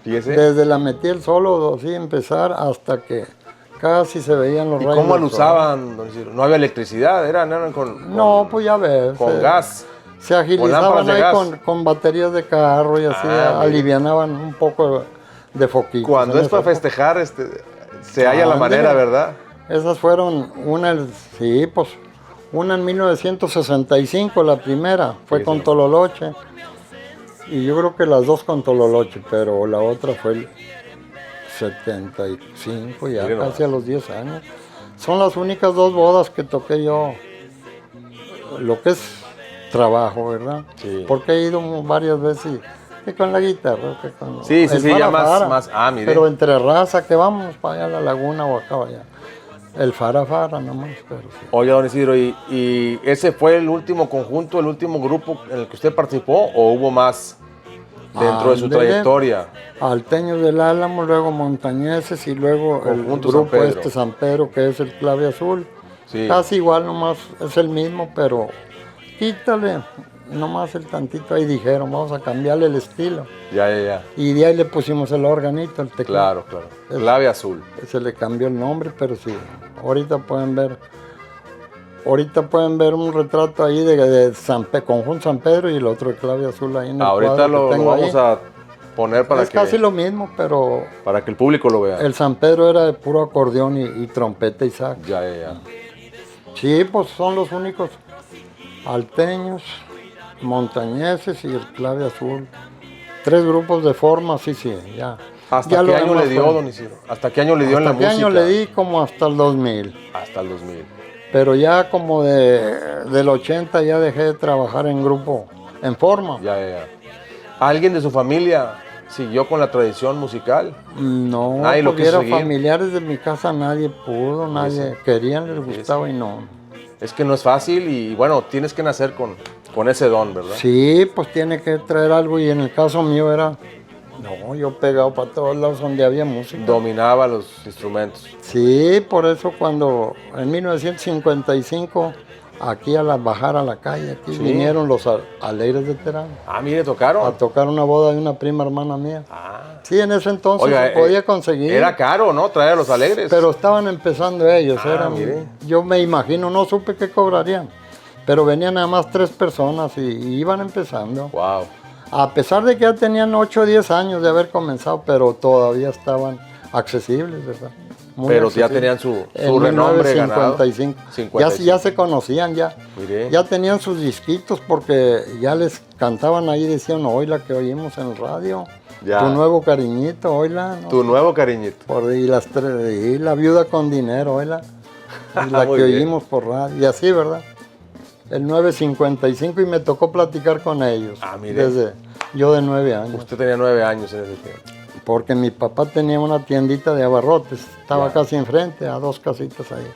[SPEAKER 2] Fíjese.
[SPEAKER 1] Desde la metí el solo, así empezar hasta que casi se veían los
[SPEAKER 2] ¿Y
[SPEAKER 1] rayos.
[SPEAKER 2] cómo
[SPEAKER 1] del
[SPEAKER 2] lo
[SPEAKER 1] sol.
[SPEAKER 2] usaban, don Isidro? No había electricidad, eran
[SPEAKER 1] No, pues ya ves.
[SPEAKER 2] con gas.
[SPEAKER 1] Se
[SPEAKER 2] lámparas
[SPEAKER 1] agilizaban
[SPEAKER 2] de
[SPEAKER 1] ahí
[SPEAKER 2] gas.
[SPEAKER 1] con baterías de carro y así
[SPEAKER 2] Ah, mire.
[SPEAKER 1] alivianaban un poco de foquitos.
[SPEAKER 2] Cuando
[SPEAKER 1] en
[SPEAKER 2] es para
[SPEAKER 1] esa época.
[SPEAKER 2] festejar, se halla la
[SPEAKER 1] Ándale.
[SPEAKER 2] manera, ¿verdad?
[SPEAKER 1] Esas fueron una en 1965, la primera, fue
[SPEAKER 2] Sí,
[SPEAKER 1] con
[SPEAKER 2] sí.
[SPEAKER 1] Tololoche. Y yo creo que las 2 con Tololoche, pero la otra fue el 75, ya
[SPEAKER 2] Mire
[SPEAKER 1] casi a los 10 años. Son las únicas 2 bodas que toqué yo, lo que es trabajo, ¿verdad?
[SPEAKER 2] Sí.
[SPEAKER 1] Porque he ido varias veces que con la guitarra, que con
[SPEAKER 2] Sí, sí,
[SPEAKER 1] el
[SPEAKER 2] sí, ya
[SPEAKER 1] fara.
[SPEAKER 2] más. Ah, mire.
[SPEAKER 1] Pero entre raza, que vamos para allá a la laguna o acá allá. El fara nomás, pero sí.
[SPEAKER 2] Oye, don Isidro, ¿y ese fue el último conjunto, el último grupo en el que usted participó o hubo más dentro de su
[SPEAKER 1] Ándele.
[SPEAKER 2] trayectoria?
[SPEAKER 1] Alteños del Álamo, luego Montañeses y luego
[SPEAKER 2] Conjunto
[SPEAKER 1] el
[SPEAKER 2] San
[SPEAKER 1] grupo
[SPEAKER 2] Pedro.
[SPEAKER 1] San Pedro, que es el Clave Azul.
[SPEAKER 2] Sí.
[SPEAKER 1] Casi igual, nomás es el mismo, pero quítale nomás el tantito. Ahí dijeron, vamos a cambiarle el estilo.
[SPEAKER 2] Ya.
[SPEAKER 1] Y de ahí le pusimos el organito, el teclado.
[SPEAKER 2] Claro. Clave azul.
[SPEAKER 1] Se le cambió el nombre, pero sí, ahorita pueden ver ahorita pueden ver un retrato ahí de Conjunto San Pedro y el otro de Clave Azul ahí en el
[SPEAKER 2] Ahorita
[SPEAKER 1] cuadro
[SPEAKER 2] lo
[SPEAKER 1] que tengo
[SPEAKER 2] vamos
[SPEAKER 1] ahí.
[SPEAKER 2] a poner
[SPEAKER 1] Es casi lo mismo, pero
[SPEAKER 2] para que el público lo vea.
[SPEAKER 1] el San Pedro era de puro acordeón y trompeta y sax.
[SPEAKER 2] Ya.
[SPEAKER 1] Sí, pues son los únicos alteños, montañeses y el Clave Azul. 3 grupos de forma, sí, ya.
[SPEAKER 2] ¿Hasta
[SPEAKER 1] Ya
[SPEAKER 2] qué
[SPEAKER 1] lo
[SPEAKER 2] año
[SPEAKER 1] demás
[SPEAKER 2] le dio,
[SPEAKER 1] fue-
[SPEAKER 2] don Isidro? ¿Hasta qué año le dio en la
[SPEAKER 1] ¿Hasta qué
[SPEAKER 2] música?
[SPEAKER 1] año le di? Como hasta el 2000.
[SPEAKER 2] Hasta el 2000.
[SPEAKER 1] Pero ya como del 80 ya dejé de trabajar en grupo, en forma.
[SPEAKER 2] Ya. ¿Alguien de su familia siguió con la tradición musical?
[SPEAKER 1] No,
[SPEAKER 2] Nadie lo
[SPEAKER 1] porque
[SPEAKER 2] quiso
[SPEAKER 1] eran
[SPEAKER 2] seguir.
[SPEAKER 1] familiares de mi casa, nadie pudo, nadie querían, les gustaba y no.
[SPEAKER 2] Es que no es fácil y bueno, tienes que nacer con ese don, ¿verdad?
[SPEAKER 1] Sí, pues tiene que traer algo y en el caso mío era, no, yo pegado para todos lados donde había música.
[SPEAKER 2] Dominaba los instrumentos.
[SPEAKER 1] Sí, por eso cuando en 1955 aquí bajar a la calle, aquí
[SPEAKER 2] Sí.
[SPEAKER 1] vinieron los Alegres de Terán
[SPEAKER 2] Ah, mire,
[SPEAKER 1] a
[SPEAKER 2] tocaron.
[SPEAKER 1] tocar una boda de una prima hermana mía.
[SPEAKER 2] Ah.
[SPEAKER 1] Sí, en ese entonces
[SPEAKER 2] Oiga,
[SPEAKER 1] se podía conseguir.
[SPEAKER 2] Era caro, ¿no? Traer a los Alegres.
[SPEAKER 1] Pero estaban empezando ellos,
[SPEAKER 2] Mire.
[SPEAKER 1] yo me imagino, no supe qué cobrarían, pero venían nada más 3 personas y iban empezando.
[SPEAKER 2] Wow.
[SPEAKER 1] A pesar de que ya tenían 8 o 10 años de haber comenzado, pero todavía estaban accesibles, ¿verdad? Muy
[SPEAKER 2] Pero ya
[SPEAKER 1] accesibles.
[SPEAKER 2] tenían su
[SPEAKER 1] En
[SPEAKER 2] renombre ganado.
[SPEAKER 1] 1955. Ya se conocían ya.
[SPEAKER 2] Mire.
[SPEAKER 1] Ya tenían sus disquitos porque ya les cantaban ahí, decían, oíla que oímos en el radio.
[SPEAKER 2] Ya.
[SPEAKER 1] Tu nuevo cariñito, oíla. ¿no?
[SPEAKER 2] Tu nuevo cariñito.
[SPEAKER 1] Y la viuda con dinero, oíla. Y la
[SPEAKER 2] Muy
[SPEAKER 1] que
[SPEAKER 2] bien.
[SPEAKER 1] oímos por radio. Y así, ¿verdad? El 955 y me tocó platicar con ellos.
[SPEAKER 2] Ah, mire.
[SPEAKER 1] Yo de 9 años.
[SPEAKER 2] Usted tenía 9 años en ese tiempo.
[SPEAKER 1] Porque mi papá tenía una tiendita de abarrotes. Estaba
[SPEAKER 2] Ya.
[SPEAKER 1] casi enfrente, a 2 casitas ahí.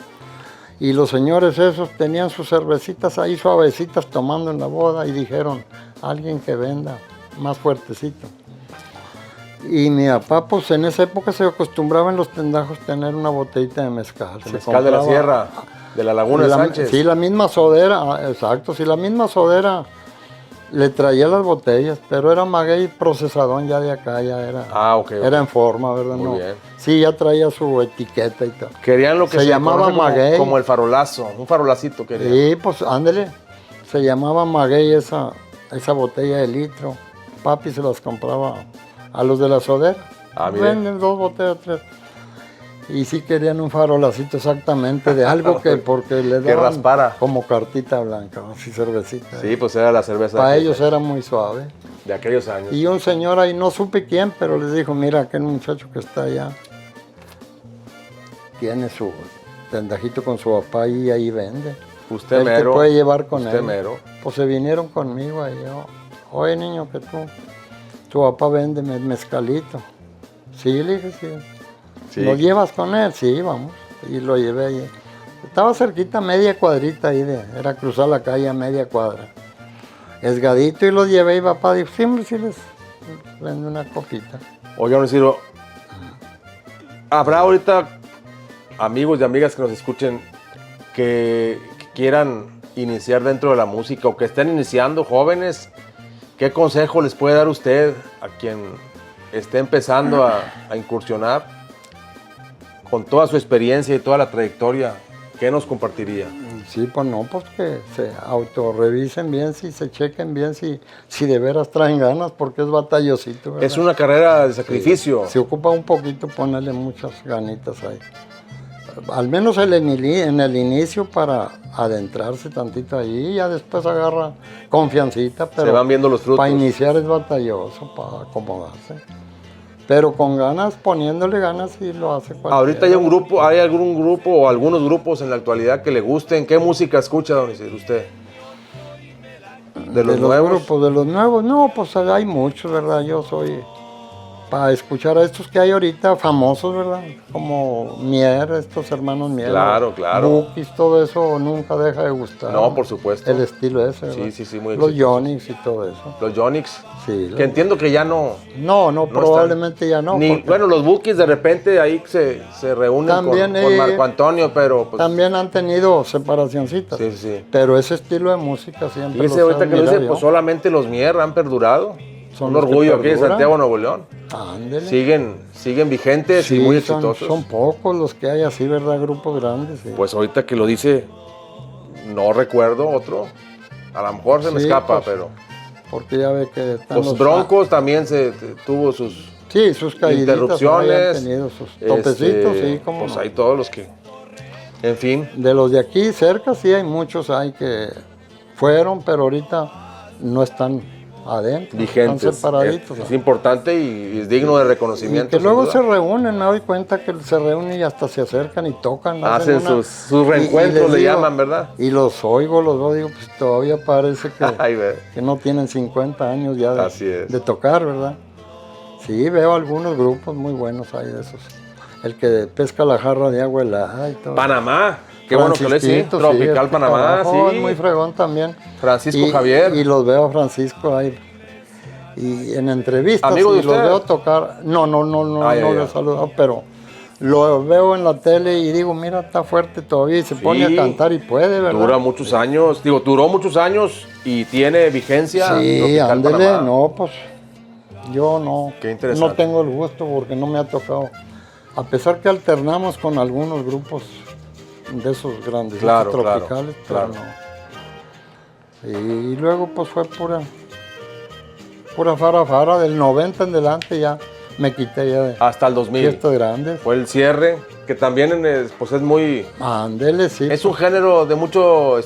[SPEAKER 1] Y los señores esos tenían sus cervecitas ahí suavecitas tomando en la boda y dijeron, alguien que venda más fuertecito. Y mi papá, pues en esa época se acostumbraba en los tendajos tener una botellita de mezcal.
[SPEAKER 2] El
[SPEAKER 1] Se
[SPEAKER 2] mezcal de la
[SPEAKER 1] compraba-
[SPEAKER 2] sierra, de la Laguna de Sánchez.
[SPEAKER 1] Sí, la misma sodera, exacto, sí, la misma sodera le traía las botellas, pero era maguey procesadón ya de acá, ya era,
[SPEAKER 2] Ok.
[SPEAKER 1] era en forma, ¿verdad?
[SPEAKER 2] Muy
[SPEAKER 1] No.
[SPEAKER 2] bien.
[SPEAKER 1] Sí, ya traía su etiqueta y tal.
[SPEAKER 2] Querían lo que
[SPEAKER 1] Se
[SPEAKER 2] se
[SPEAKER 1] llamaba
[SPEAKER 2] conoce como,
[SPEAKER 1] maguey.
[SPEAKER 2] como el farolazo, un farolacito querían.
[SPEAKER 1] Sí, pues ándele, se llamaba maguey esa botella de litro. Papi se las compraba a los de la sodera.
[SPEAKER 2] Mire.
[SPEAKER 1] Venden 2 botellas, 3. Y sí querían un farolacito exactamente de algo que porque le
[SPEAKER 2] Que
[SPEAKER 1] daban
[SPEAKER 2] raspara.
[SPEAKER 1] como cartita blanca, así cervecita.
[SPEAKER 2] Sí, pues era la cerveza
[SPEAKER 1] Para
[SPEAKER 2] de,
[SPEAKER 1] ellos era muy suave.
[SPEAKER 2] de aquellos años.
[SPEAKER 1] Y un señor ahí, no supe quién, pero les dijo, mira, aquel muchacho que está allá tiene su tendajito con su papá y ahí vende.
[SPEAKER 2] Usted
[SPEAKER 1] Él
[SPEAKER 2] mero.
[SPEAKER 1] te puede llevar con
[SPEAKER 2] Usted
[SPEAKER 1] él.
[SPEAKER 2] mero.
[SPEAKER 1] Pues se vinieron conmigo ahí. Oye, niño, que tu papá vende mezcalito. Sí, le dije, sí.
[SPEAKER 2] Sí.
[SPEAKER 1] ¿Lo llevas con él? Sí, vamos. Y lo llevé ahí. Estaba cerquita, media cuadrita ahí, era cruzar la calle a media cuadra. Esgadito y lo llevé y papá dijo, siempre sí les vende una copita.
[SPEAKER 2] Oiga, don Isidro, ¿habrá ahorita amigos y amigas que nos escuchen que quieran iniciar dentro de la música o que estén iniciando, jóvenes? ¿Qué consejo les puede dar usted a quien esté empezando a incursionar con toda su experiencia y toda la trayectoria? ¿Qué nos compartiría?
[SPEAKER 1] Sí, pues no, pues que se autorrevisen bien, si se chequen bien, si de veras traen ganas, porque es batallosito, ¿verdad?
[SPEAKER 2] Es una carrera de sacrificio.
[SPEAKER 1] Se ocupa un poquito ponerle muchas ganitas ahí. Al menos en el inicio para adentrarse tantito ahí, ya después agarra confiancita, pero
[SPEAKER 2] Se van viendo los frutos.
[SPEAKER 1] para iniciar es batalloso, para acomodarse. Pero con ganas, poniéndole ganas y lo hace cualquiera.
[SPEAKER 2] Ahorita hay algún grupo o algunos grupos en la actualidad que le gusten. ¿Qué música escucha, don Isidro, usted? ¿De los nuevos?
[SPEAKER 1] Grupos, de los nuevos, no, pues hay muchos, ¿verdad? Yo soy para escuchar a estos que hay ahorita famosos, ¿verdad? Como Mier, estos hermanos Mier.
[SPEAKER 2] Claro, claro.
[SPEAKER 1] Bukis, todo eso nunca deja de gustar.
[SPEAKER 2] No, por supuesto.
[SPEAKER 1] El estilo ese, ¿verdad?
[SPEAKER 2] Sí, muy
[SPEAKER 1] Los
[SPEAKER 2] exitoso.
[SPEAKER 1] Yonix y todo eso.
[SPEAKER 2] Los Yonix.
[SPEAKER 1] Sí.
[SPEAKER 2] Que entiendo que ya no.
[SPEAKER 1] No, probablemente ya no.
[SPEAKER 2] Ni,
[SPEAKER 1] porque
[SPEAKER 2] bueno, los Bukis de repente ahí se reúnen
[SPEAKER 1] También,
[SPEAKER 2] con Marco Antonio, pero pues,
[SPEAKER 1] también han tenido separacioncitas.
[SPEAKER 2] Sí.
[SPEAKER 1] Pero ese estilo de música siempre
[SPEAKER 2] Fíjese
[SPEAKER 1] los he
[SPEAKER 2] ahorita que lo dice,
[SPEAKER 1] admirado
[SPEAKER 2] pues
[SPEAKER 1] yo.
[SPEAKER 2] solamente los Mier han perdurado.
[SPEAKER 1] Son
[SPEAKER 2] Un
[SPEAKER 1] los que
[SPEAKER 2] orgullo aquí de
[SPEAKER 1] perduran.
[SPEAKER 2] Santiago, Nuevo León.
[SPEAKER 1] Ándele.
[SPEAKER 2] Siguen vigentes
[SPEAKER 1] Sí,
[SPEAKER 2] y muy
[SPEAKER 1] son
[SPEAKER 2] exitosos.
[SPEAKER 1] pocos los que hay así, ¿verdad? Grupos grandes. Sí.
[SPEAKER 2] Pues ahorita que lo dice, no recuerdo otro. A lo mejor se me
[SPEAKER 1] Sí,
[SPEAKER 2] escapa,
[SPEAKER 1] pues,
[SPEAKER 2] pero...
[SPEAKER 1] Porque ya ve que están
[SPEAKER 2] Los Broncos también tuvo sus
[SPEAKER 1] sí, sus caíditas
[SPEAKER 2] interrupciones.
[SPEAKER 1] han tenido sus topecitos, sí, como
[SPEAKER 2] Pues
[SPEAKER 1] no.
[SPEAKER 2] hay todos los que... En fin,
[SPEAKER 1] De los de aquí cerca sí hay muchos hay que fueron, pero ahorita no están adentro,
[SPEAKER 2] vigentes.
[SPEAKER 1] están separaditos.
[SPEAKER 2] Es importante y es digno de
[SPEAKER 1] Y
[SPEAKER 2] reconocimiento.
[SPEAKER 1] que
[SPEAKER 2] sin
[SPEAKER 1] luego
[SPEAKER 2] duda.
[SPEAKER 1] se reúnen, me doy cuenta que se reúnen y hasta se acercan y tocan.
[SPEAKER 2] Hacen sus reencuentros,
[SPEAKER 1] les
[SPEAKER 2] le
[SPEAKER 1] digo,
[SPEAKER 2] llaman, ¿verdad?
[SPEAKER 1] Y los oigo, los veo, digo, pues todavía parece
[SPEAKER 2] Ay, ve.
[SPEAKER 1] que no tienen 50 años ya
[SPEAKER 2] Así es.
[SPEAKER 1] de tocar, ¿verdad? Sí, veo algunos grupos muy buenos ahí de esos. El que pesca la jarra de agua helada y todo.
[SPEAKER 2] Panamá, qué bueno que le sí.
[SPEAKER 1] Francisquito,
[SPEAKER 2] Tropical
[SPEAKER 1] este
[SPEAKER 2] Panamá,
[SPEAKER 1] carajo,
[SPEAKER 2] sí.
[SPEAKER 1] es muy fregón también.
[SPEAKER 2] Francisco
[SPEAKER 1] Y-
[SPEAKER 2] Javier.
[SPEAKER 1] Y los veo a Francisco ahí. Y en entrevistas
[SPEAKER 2] ¿Amigo de
[SPEAKER 1] y los
[SPEAKER 2] usted?
[SPEAKER 1] veo tocar. No
[SPEAKER 2] Ah, ya,
[SPEAKER 1] no
[SPEAKER 2] ya.
[SPEAKER 1] lo he saludado, pero lo veo en la tele y digo, mira, está fuerte todavía y se pone a cantar y puede, ¿verdad?
[SPEAKER 2] Dura muchos años, duró muchos años y tiene vigencia.
[SPEAKER 1] Sí,
[SPEAKER 2] Tropical
[SPEAKER 1] ándele,
[SPEAKER 2] Panamá.
[SPEAKER 1] no, pues yo no,
[SPEAKER 2] Qué interesante.
[SPEAKER 1] no tengo el gusto porque no me ha tocado. A pesar que alternamos con algunos grupos de esos grandes
[SPEAKER 2] Claro,
[SPEAKER 1] tropicales,
[SPEAKER 2] claro,
[SPEAKER 1] pero no. Y luego pues fue pura fara, del 90 en delante ya me quité ya de
[SPEAKER 2] Hasta el 2000.
[SPEAKER 1] fiestas grandes.
[SPEAKER 2] Fue el cierre, que también pues es muy...
[SPEAKER 1] Ándele, sí.
[SPEAKER 2] Es un género de mucho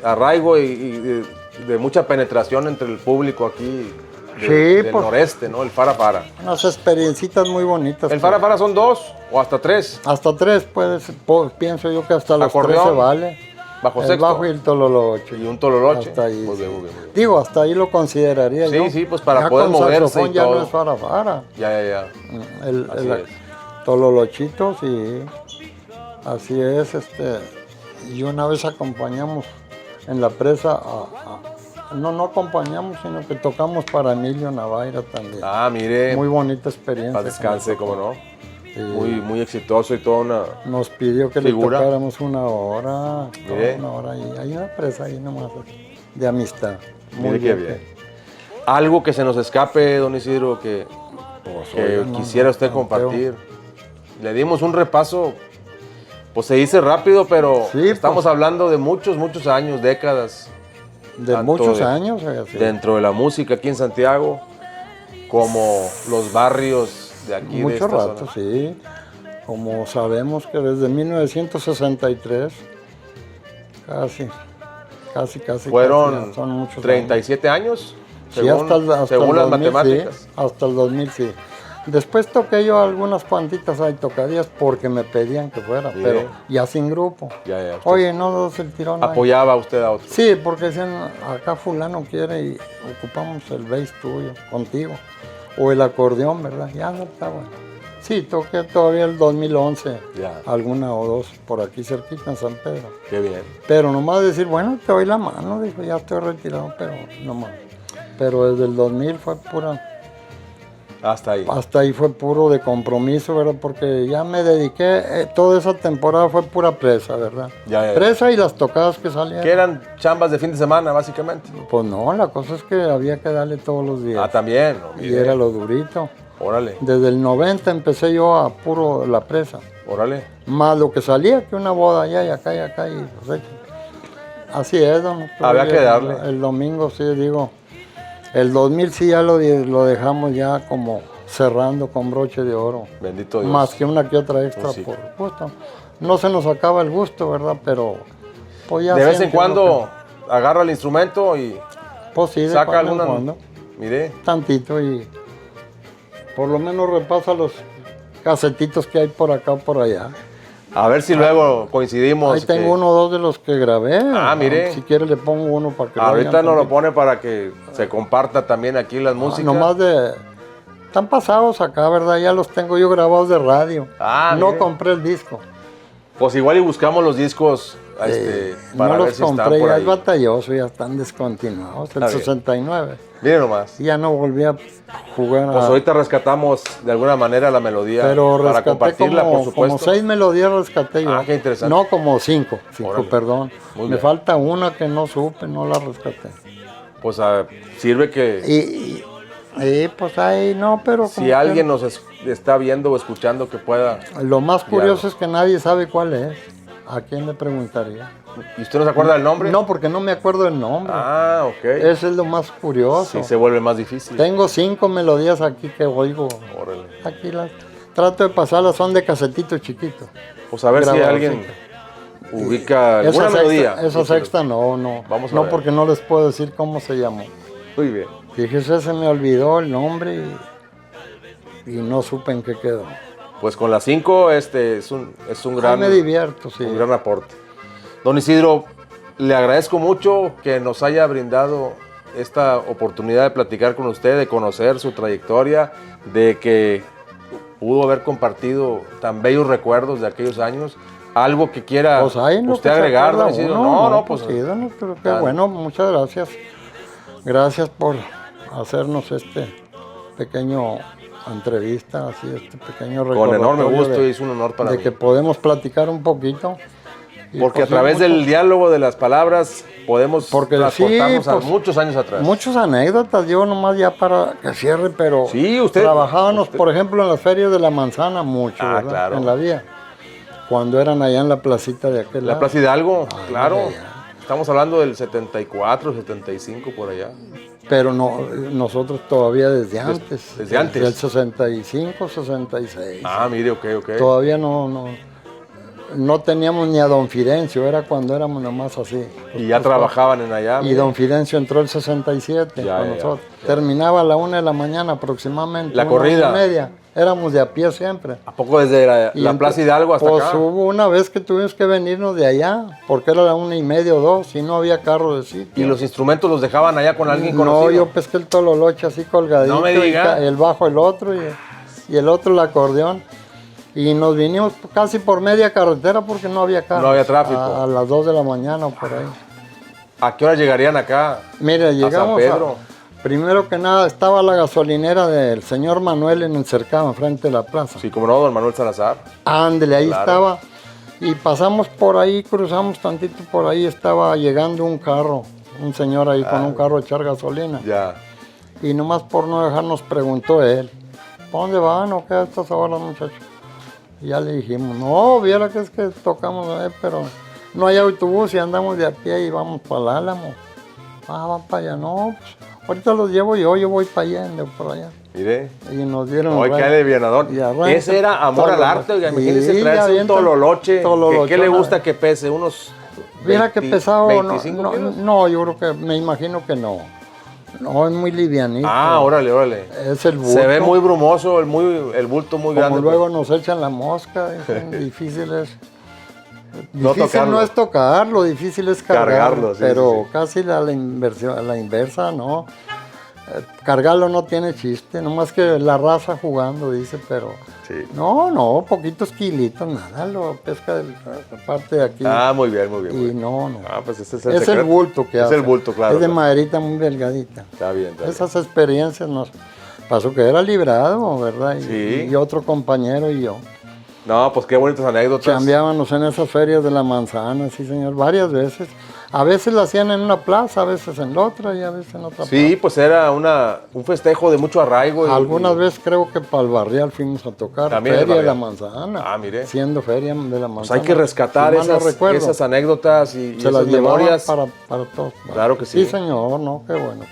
[SPEAKER 2] arraigo y de mucha penetración entre el público aquí
[SPEAKER 1] Sí,
[SPEAKER 2] del
[SPEAKER 1] pues.
[SPEAKER 2] noreste, ¿no? El Fara.
[SPEAKER 1] Unas experiencitas muy bonitas.
[SPEAKER 2] ¿El Fara son 2 o hasta 3?
[SPEAKER 1] Hasta 3, pues, pienso yo que hasta los 3
[SPEAKER 2] Acordeón,
[SPEAKER 1] se vale.
[SPEAKER 2] bajo
[SPEAKER 1] El
[SPEAKER 2] sexto.
[SPEAKER 1] bajo y el tololoche.
[SPEAKER 2] Y un tololoche.
[SPEAKER 1] Hasta ahí.
[SPEAKER 2] Muy
[SPEAKER 1] sí.
[SPEAKER 2] bien, muy bien, muy bien.
[SPEAKER 1] Digo, hasta ahí lo consideraría
[SPEAKER 2] Sí,
[SPEAKER 1] yo.
[SPEAKER 2] sí, pues para
[SPEAKER 1] Ya
[SPEAKER 2] poder
[SPEAKER 1] con
[SPEAKER 2] moverse
[SPEAKER 1] saxofón
[SPEAKER 2] y
[SPEAKER 1] ya
[SPEAKER 2] todo.
[SPEAKER 1] no es fara.
[SPEAKER 2] Ya.
[SPEAKER 1] El
[SPEAKER 2] Así es.
[SPEAKER 1] tololochito, sí. Así es, Y una vez acompañamos en la presa no acompañamos, sino que tocamos para Emilio Navaira también.
[SPEAKER 2] Ah, mire.
[SPEAKER 1] Muy bonita experiencia.
[SPEAKER 2] Paz descanse, cómo no.
[SPEAKER 1] Sí.
[SPEAKER 2] Muy exitoso y toda una...
[SPEAKER 1] Nos pidió que
[SPEAKER 2] Figura.
[SPEAKER 1] le tocáramos una hora.
[SPEAKER 2] Mire.
[SPEAKER 1] Una hora ahí. Hay una presa ahí nomás de amistad.
[SPEAKER 2] Mire qué bien. Algo que se nos escape, don Isidro, que
[SPEAKER 1] oiga, no,
[SPEAKER 2] quisiera usted
[SPEAKER 1] no,
[SPEAKER 2] compartir. Le dimos un repaso, pues se dice rápido, pero
[SPEAKER 1] Sí,
[SPEAKER 2] estamos
[SPEAKER 1] pues.
[SPEAKER 2] hablando de muchos años, décadas,
[SPEAKER 1] De
[SPEAKER 2] tanto
[SPEAKER 1] muchos
[SPEAKER 2] de-
[SPEAKER 1] años. Así.
[SPEAKER 2] dentro de la música aquí en Santiago, como los barrios de aquí de
[SPEAKER 1] Mucho
[SPEAKER 2] esta
[SPEAKER 1] rato,
[SPEAKER 2] zona.
[SPEAKER 1] sí. Como sabemos que desde 1963, casi.
[SPEAKER 2] Fueron
[SPEAKER 1] ya son muchos
[SPEAKER 2] 37 años,
[SPEAKER 1] Sí,
[SPEAKER 2] según,
[SPEAKER 1] hasta
[SPEAKER 2] según
[SPEAKER 1] el
[SPEAKER 2] las
[SPEAKER 1] 2000,
[SPEAKER 2] matemáticas.
[SPEAKER 1] sí, hasta el 2000, sí. Después toqué yo algunas cuantitas ahí tocadillas porque me pedían que fuera,
[SPEAKER 2] Bien.
[SPEAKER 1] pero ya sin grupo.
[SPEAKER 2] Ya, usted
[SPEAKER 1] Oye, no das el tirón. ahí.
[SPEAKER 2] apoyaba usted a otros.
[SPEAKER 1] Sí, porque decían, acá fulano quiere y ocupamos el bass tuyo, contigo. O el acordeón, ¿verdad? Ya no está bueno. Sí, toqué todavía el 2011,
[SPEAKER 2] Ya.
[SPEAKER 1] alguna o dos, por aquí cerquita en San Pedro.
[SPEAKER 2] Qué bien.
[SPEAKER 1] Pero nomás decir, bueno, te doy la mano, dijo, ya estoy retirado, pero nomás. Pero desde el 2000 fue
[SPEAKER 2] Hasta ahí.
[SPEAKER 1] hasta ahí fue puro de compromiso, ¿verdad? Porque ya me dediqué, toda esa temporada fue pura presa, ¿verdad?
[SPEAKER 2] Ya.
[SPEAKER 1] Presa y las tocadas que salían.
[SPEAKER 2] Que eran chambas de fin de semana, básicamente.
[SPEAKER 1] Pues no, la cosa es que había que darle todos los días.
[SPEAKER 2] Ah, también. No,
[SPEAKER 1] y
[SPEAKER 2] mire.
[SPEAKER 1] era lo durito.
[SPEAKER 2] Órale,
[SPEAKER 1] Desde el 90 empecé yo a puro la presa.
[SPEAKER 2] órale.
[SPEAKER 1] Más lo que salía que una boda allá y acá. Y, pues, así es, don.
[SPEAKER 2] Había que darle.
[SPEAKER 1] El domingo, sí, digo. El 2000 sí ya lo dejamos ya como cerrando con broche de oro.
[SPEAKER 2] Bendito Dios.
[SPEAKER 1] Más que una que otra extra
[SPEAKER 2] Pues sí.
[SPEAKER 1] por gusto. No se nos acaba el gusto, ¿verdad? Pero pues ya
[SPEAKER 2] De vez en
[SPEAKER 1] siente
[SPEAKER 2] cuando agarra el instrumento y
[SPEAKER 1] uno que- pues sí, de
[SPEAKER 2] saca
[SPEAKER 1] cuando en
[SPEAKER 2] alguna.
[SPEAKER 1] cuando.
[SPEAKER 2] Mire,
[SPEAKER 1] Tantito y por lo menos repasa los casetitos que hay por acá o por allá.
[SPEAKER 2] a ver si luego coincidimos.
[SPEAKER 1] Ahí tengo
[SPEAKER 2] que
[SPEAKER 1] uno o dos de los que grabé.
[SPEAKER 2] Ah, mire.
[SPEAKER 1] Si quiere le pongo uno para que
[SPEAKER 2] ahorita
[SPEAKER 1] oigan
[SPEAKER 2] nos lo
[SPEAKER 1] tantito.
[SPEAKER 2] pone para que se comparta también aquí las músicas.
[SPEAKER 1] Nomás están pasados acá, ¿verdad? Ya los tengo yo grabados de radio.
[SPEAKER 2] Ah,
[SPEAKER 1] no
[SPEAKER 2] mire.
[SPEAKER 1] compré el disco.
[SPEAKER 2] Pues igual y buscamos los discos para
[SPEAKER 1] no
[SPEAKER 2] ver
[SPEAKER 1] los
[SPEAKER 2] si están
[SPEAKER 1] compré,
[SPEAKER 2] por
[SPEAKER 1] ya
[SPEAKER 2] ahí.
[SPEAKER 1] es batalloso, ya están descontinuados. El
[SPEAKER 2] Está bien.
[SPEAKER 1] 69.
[SPEAKER 2] Miren nomás.
[SPEAKER 1] Y ya no volví a jugar
[SPEAKER 2] Pues ahorita rescatamos de alguna manera la melodía
[SPEAKER 1] pero
[SPEAKER 2] para
[SPEAKER 1] rescaté
[SPEAKER 2] compartirla,
[SPEAKER 1] como,
[SPEAKER 2] por supuesto.
[SPEAKER 1] como 6 melodías rescaté yo.
[SPEAKER 2] Ah, qué interesante.
[SPEAKER 1] No, como 5,
[SPEAKER 2] Órale.
[SPEAKER 1] perdón.
[SPEAKER 2] Muy
[SPEAKER 1] Me
[SPEAKER 2] bien.
[SPEAKER 1] falta una que no supe, no la rescaté.
[SPEAKER 2] Pues sirve que
[SPEAKER 1] Pues ahí no, pero
[SPEAKER 2] si
[SPEAKER 1] como
[SPEAKER 2] alguien nos está viendo o escuchando que pueda.
[SPEAKER 1] que lo más curioso es que nadie sabe cuál es. ¿A quién le preguntaría?
[SPEAKER 2] ¿Y usted no se acuerda del nombre?
[SPEAKER 1] No, porque no me acuerdo del nombre.
[SPEAKER 2] Ah, ok.
[SPEAKER 1] Eso es lo más curioso.
[SPEAKER 2] Sí, se vuelve más difícil.
[SPEAKER 1] Tengo 5 melodías aquí que oigo.
[SPEAKER 2] Órale.
[SPEAKER 1] Aquí las trato de pasarlas, son de casetito chiquito.
[SPEAKER 2] Pues a ver si
[SPEAKER 1] Grabado,
[SPEAKER 2] alguien
[SPEAKER 1] sí.
[SPEAKER 2] ubica alguna melodía.
[SPEAKER 1] Esa sexta no.
[SPEAKER 2] Vamos a
[SPEAKER 1] no,
[SPEAKER 2] ver.
[SPEAKER 1] porque no les puedo decir cómo se llamó.
[SPEAKER 2] Muy bien.
[SPEAKER 1] Fíjese, se me olvidó el nombre y no supe en qué quedó.
[SPEAKER 2] Pues con las 5 es un gran,
[SPEAKER 1] Me divierto, sí.
[SPEAKER 2] un gran aporte. Don Isidro, le agradezco mucho que nos haya brindado esta oportunidad de platicar con usted, de conocer su trayectoria, de que pudo haber compartido tan bellos recuerdos de aquellos años. Algo que quiera
[SPEAKER 1] Pues ahí en lo
[SPEAKER 2] usted
[SPEAKER 1] que se
[SPEAKER 2] agregar,
[SPEAKER 1] acuerda
[SPEAKER 2] don Isidro.
[SPEAKER 1] uno, pues sí, don, pero qué
[SPEAKER 2] claro.
[SPEAKER 1] bueno, muchas gracias. Gracias por hacernos pequeño entrevista, así pequeño
[SPEAKER 2] Con
[SPEAKER 1] recordatorio
[SPEAKER 2] enorme gusto y
[SPEAKER 1] de,
[SPEAKER 2] es un honor para
[SPEAKER 1] de
[SPEAKER 2] mí.
[SPEAKER 1] que podemos platicar un poquito. Y
[SPEAKER 2] Porque
[SPEAKER 1] pues
[SPEAKER 2] a través
[SPEAKER 1] sí,
[SPEAKER 2] del diálogo de las palabras podemos
[SPEAKER 1] Porque
[SPEAKER 2] transportarnos
[SPEAKER 1] sí,
[SPEAKER 2] a
[SPEAKER 1] pues,
[SPEAKER 2] muchos años atrás.
[SPEAKER 1] muchas anécdotas, yo nomás ya para que cierre, pero
[SPEAKER 2] Sí, usted-
[SPEAKER 1] trabajábamos,
[SPEAKER 2] usted-
[SPEAKER 1] por ejemplo, en las ferias de la manzana mucho,
[SPEAKER 2] Ah,
[SPEAKER 1] ¿verdad?
[SPEAKER 2] claro.
[SPEAKER 1] En la vía. Cuando eran allá en la placita de aquel
[SPEAKER 2] La
[SPEAKER 1] lado.
[SPEAKER 2] Plaza Hidalgo, claro.
[SPEAKER 1] ya, ya.
[SPEAKER 2] Estamos hablando del 74, 75 por allá.
[SPEAKER 1] Pero no, nosotros todavía desde antes.
[SPEAKER 2] desde antes.
[SPEAKER 1] Del 65, 66.
[SPEAKER 2] Ah, mire, ok.
[SPEAKER 1] Todavía no teníamos ni a don Fidencio, era cuando éramos nomás así.
[SPEAKER 2] Y ya trabajaban en allá.
[SPEAKER 1] Y
[SPEAKER 2] mire.
[SPEAKER 1] don Fidencio entró el 67
[SPEAKER 2] Ya,
[SPEAKER 1] con
[SPEAKER 2] ya,
[SPEAKER 1] nosotros. Terminaba a la 1 de la mañana aproximadamente.
[SPEAKER 2] La
[SPEAKER 1] 1
[SPEAKER 2] corrida.
[SPEAKER 1] y media. Éramos de a pie siempre.
[SPEAKER 2] ¿A poco desde la
[SPEAKER 1] Y
[SPEAKER 2] Plaza Hidalgo hasta
[SPEAKER 1] pues
[SPEAKER 2] acá?
[SPEAKER 1] hubo una vez que tuvimos que venirnos de allá, porque era la 1:30 o 2, y no había carro de sitio.
[SPEAKER 2] ¿Y los instrumentos los dejaban allá con alguien
[SPEAKER 1] No,
[SPEAKER 2] conocido?
[SPEAKER 1] yo pesqué el tololoche así colgadito,
[SPEAKER 2] No me
[SPEAKER 1] y
[SPEAKER 2] diga.
[SPEAKER 1] el bajo el otro y el otro el acordeón. Y nos vinimos casi por media carretera porque no había carro.
[SPEAKER 2] No había tráfico.
[SPEAKER 1] A las 2 de la mañana o por ahí.
[SPEAKER 2] ¿A qué hora llegarían acá?
[SPEAKER 1] Mira, llegamos
[SPEAKER 2] San Pedro.
[SPEAKER 1] primero que nada estaba la gasolinera del señor Manuel en el cercado, enfrente de la plaza.
[SPEAKER 2] Sí, como no, don Manuel Salazar.
[SPEAKER 1] Ándele, ahí
[SPEAKER 2] Claro.
[SPEAKER 1] estaba. Y pasamos por ahí, cruzamos tantito por ahí, estaba llegando un carro, un señor ahí con un carro a echar gasolina.
[SPEAKER 2] Ya.
[SPEAKER 1] Y nomás por no dejarnos preguntó él, ¿para dónde van o qué a estas horas, muchachos? Y ya le dijimos, no, viera que es que tocamos, pero no hay autobús y andamos de a pie y vamos para el Álamo. Ah, van para allá, no, pues ahorita los llevo yo voy para allá, ando por allá.
[SPEAKER 2] Mire.
[SPEAKER 1] Y nos dieron...
[SPEAKER 2] Oye, qué alivianador.
[SPEAKER 1] y arranca
[SPEAKER 2] Ese era amor al arte, oiga, imagínese
[SPEAKER 1] Sí,
[SPEAKER 2] traerse un
[SPEAKER 1] avienta
[SPEAKER 2] tololoche.
[SPEAKER 1] tololochona.
[SPEAKER 2] ¿Qué le gusta que pese? ¿Unos
[SPEAKER 1] Mira que
[SPEAKER 2] 20,
[SPEAKER 1] pesado,
[SPEAKER 2] 25 kilos?
[SPEAKER 1] no, yo creo que, me imagino que no. No, es muy livianito.
[SPEAKER 2] Ah, órale.
[SPEAKER 1] Es el bulto.
[SPEAKER 2] Se ve muy brumoso, el bulto muy
[SPEAKER 1] Como
[SPEAKER 2] grande.
[SPEAKER 1] luego nos echan la mosca, dicen, difícil es.
[SPEAKER 2] No
[SPEAKER 1] Difícil
[SPEAKER 2] tocarlo.
[SPEAKER 1] no es tocarlo, difícil es
[SPEAKER 2] Cargarlo, sí,
[SPEAKER 1] pero
[SPEAKER 2] sí.
[SPEAKER 1] casi a la inversa, no. Cargarlo no tiene chiste, nomás que la raza jugando, dice, pero
[SPEAKER 2] Sí.
[SPEAKER 1] no, poquitos kilitos, nada, lo pesca la parte de aquí.
[SPEAKER 2] Ah, muy bien.
[SPEAKER 1] y no.
[SPEAKER 2] Ah, pues ese es
[SPEAKER 1] Es el
[SPEAKER 2] secreto.
[SPEAKER 1] bulto que
[SPEAKER 2] Es
[SPEAKER 1] hace.
[SPEAKER 2] el bulto, claro.
[SPEAKER 1] Es de
[SPEAKER 2] claro.
[SPEAKER 1] maderita muy delgadita.
[SPEAKER 2] Está bien.
[SPEAKER 1] Esas experiencias nos pasó que era librado, ¿verdad?
[SPEAKER 2] Sí.
[SPEAKER 1] Y otro compañero y yo.
[SPEAKER 2] No, pues qué bonitas anécdotas.
[SPEAKER 1] Chambeábamos en esas ferias de la manzana, sí señor, varias veces. A veces la hacían en una plaza, a veces en la otra y a veces en otra
[SPEAKER 2] Sí, pues era un festejo de mucho arraigo.
[SPEAKER 1] plaza. Algunas veces creo que para el barrial fuimos a tocar
[SPEAKER 2] También el
[SPEAKER 1] feria de la
[SPEAKER 2] Barrial.
[SPEAKER 1] manzana.
[SPEAKER 2] Ah, mire.
[SPEAKER 1] Siendo feria de la
[SPEAKER 2] Pues
[SPEAKER 1] manzana.
[SPEAKER 2] hay que rescatar
[SPEAKER 1] Si mal no
[SPEAKER 2] esas,
[SPEAKER 1] recuerdo,
[SPEAKER 2] esas anécdotas y
[SPEAKER 1] se las
[SPEAKER 2] esas
[SPEAKER 1] llevaban
[SPEAKER 2] memorias.
[SPEAKER 1] para todos.
[SPEAKER 2] Claro que sí.
[SPEAKER 1] Sí señor, no, qué bueno.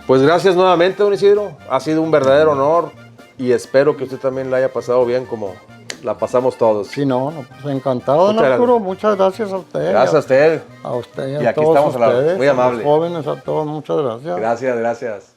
[SPEAKER 2] Pues gracias nuevamente, don Isidro. Ha sido un verdadero honor y espero que usted también la haya pasado bien como la pasamos todos.
[SPEAKER 1] Sí, no, pues encantado, don
[SPEAKER 2] Muchas
[SPEAKER 1] Arturo. Muchas gracias a usted.
[SPEAKER 2] Gracias a usted.
[SPEAKER 1] A usted y
[SPEAKER 2] Y
[SPEAKER 1] a
[SPEAKER 2] aquí
[SPEAKER 1] todos
[SPEAKER 2] estamos a la-
[SPEAKER 1] ustedes,
[SPEAKER 2] muy
[SPEAKER 1] a
[SPEAKER 2] amable.
[SPEAKER 1] los jóvenes, a todos, muchas gracias.
[SPEAKER 2] Gracias.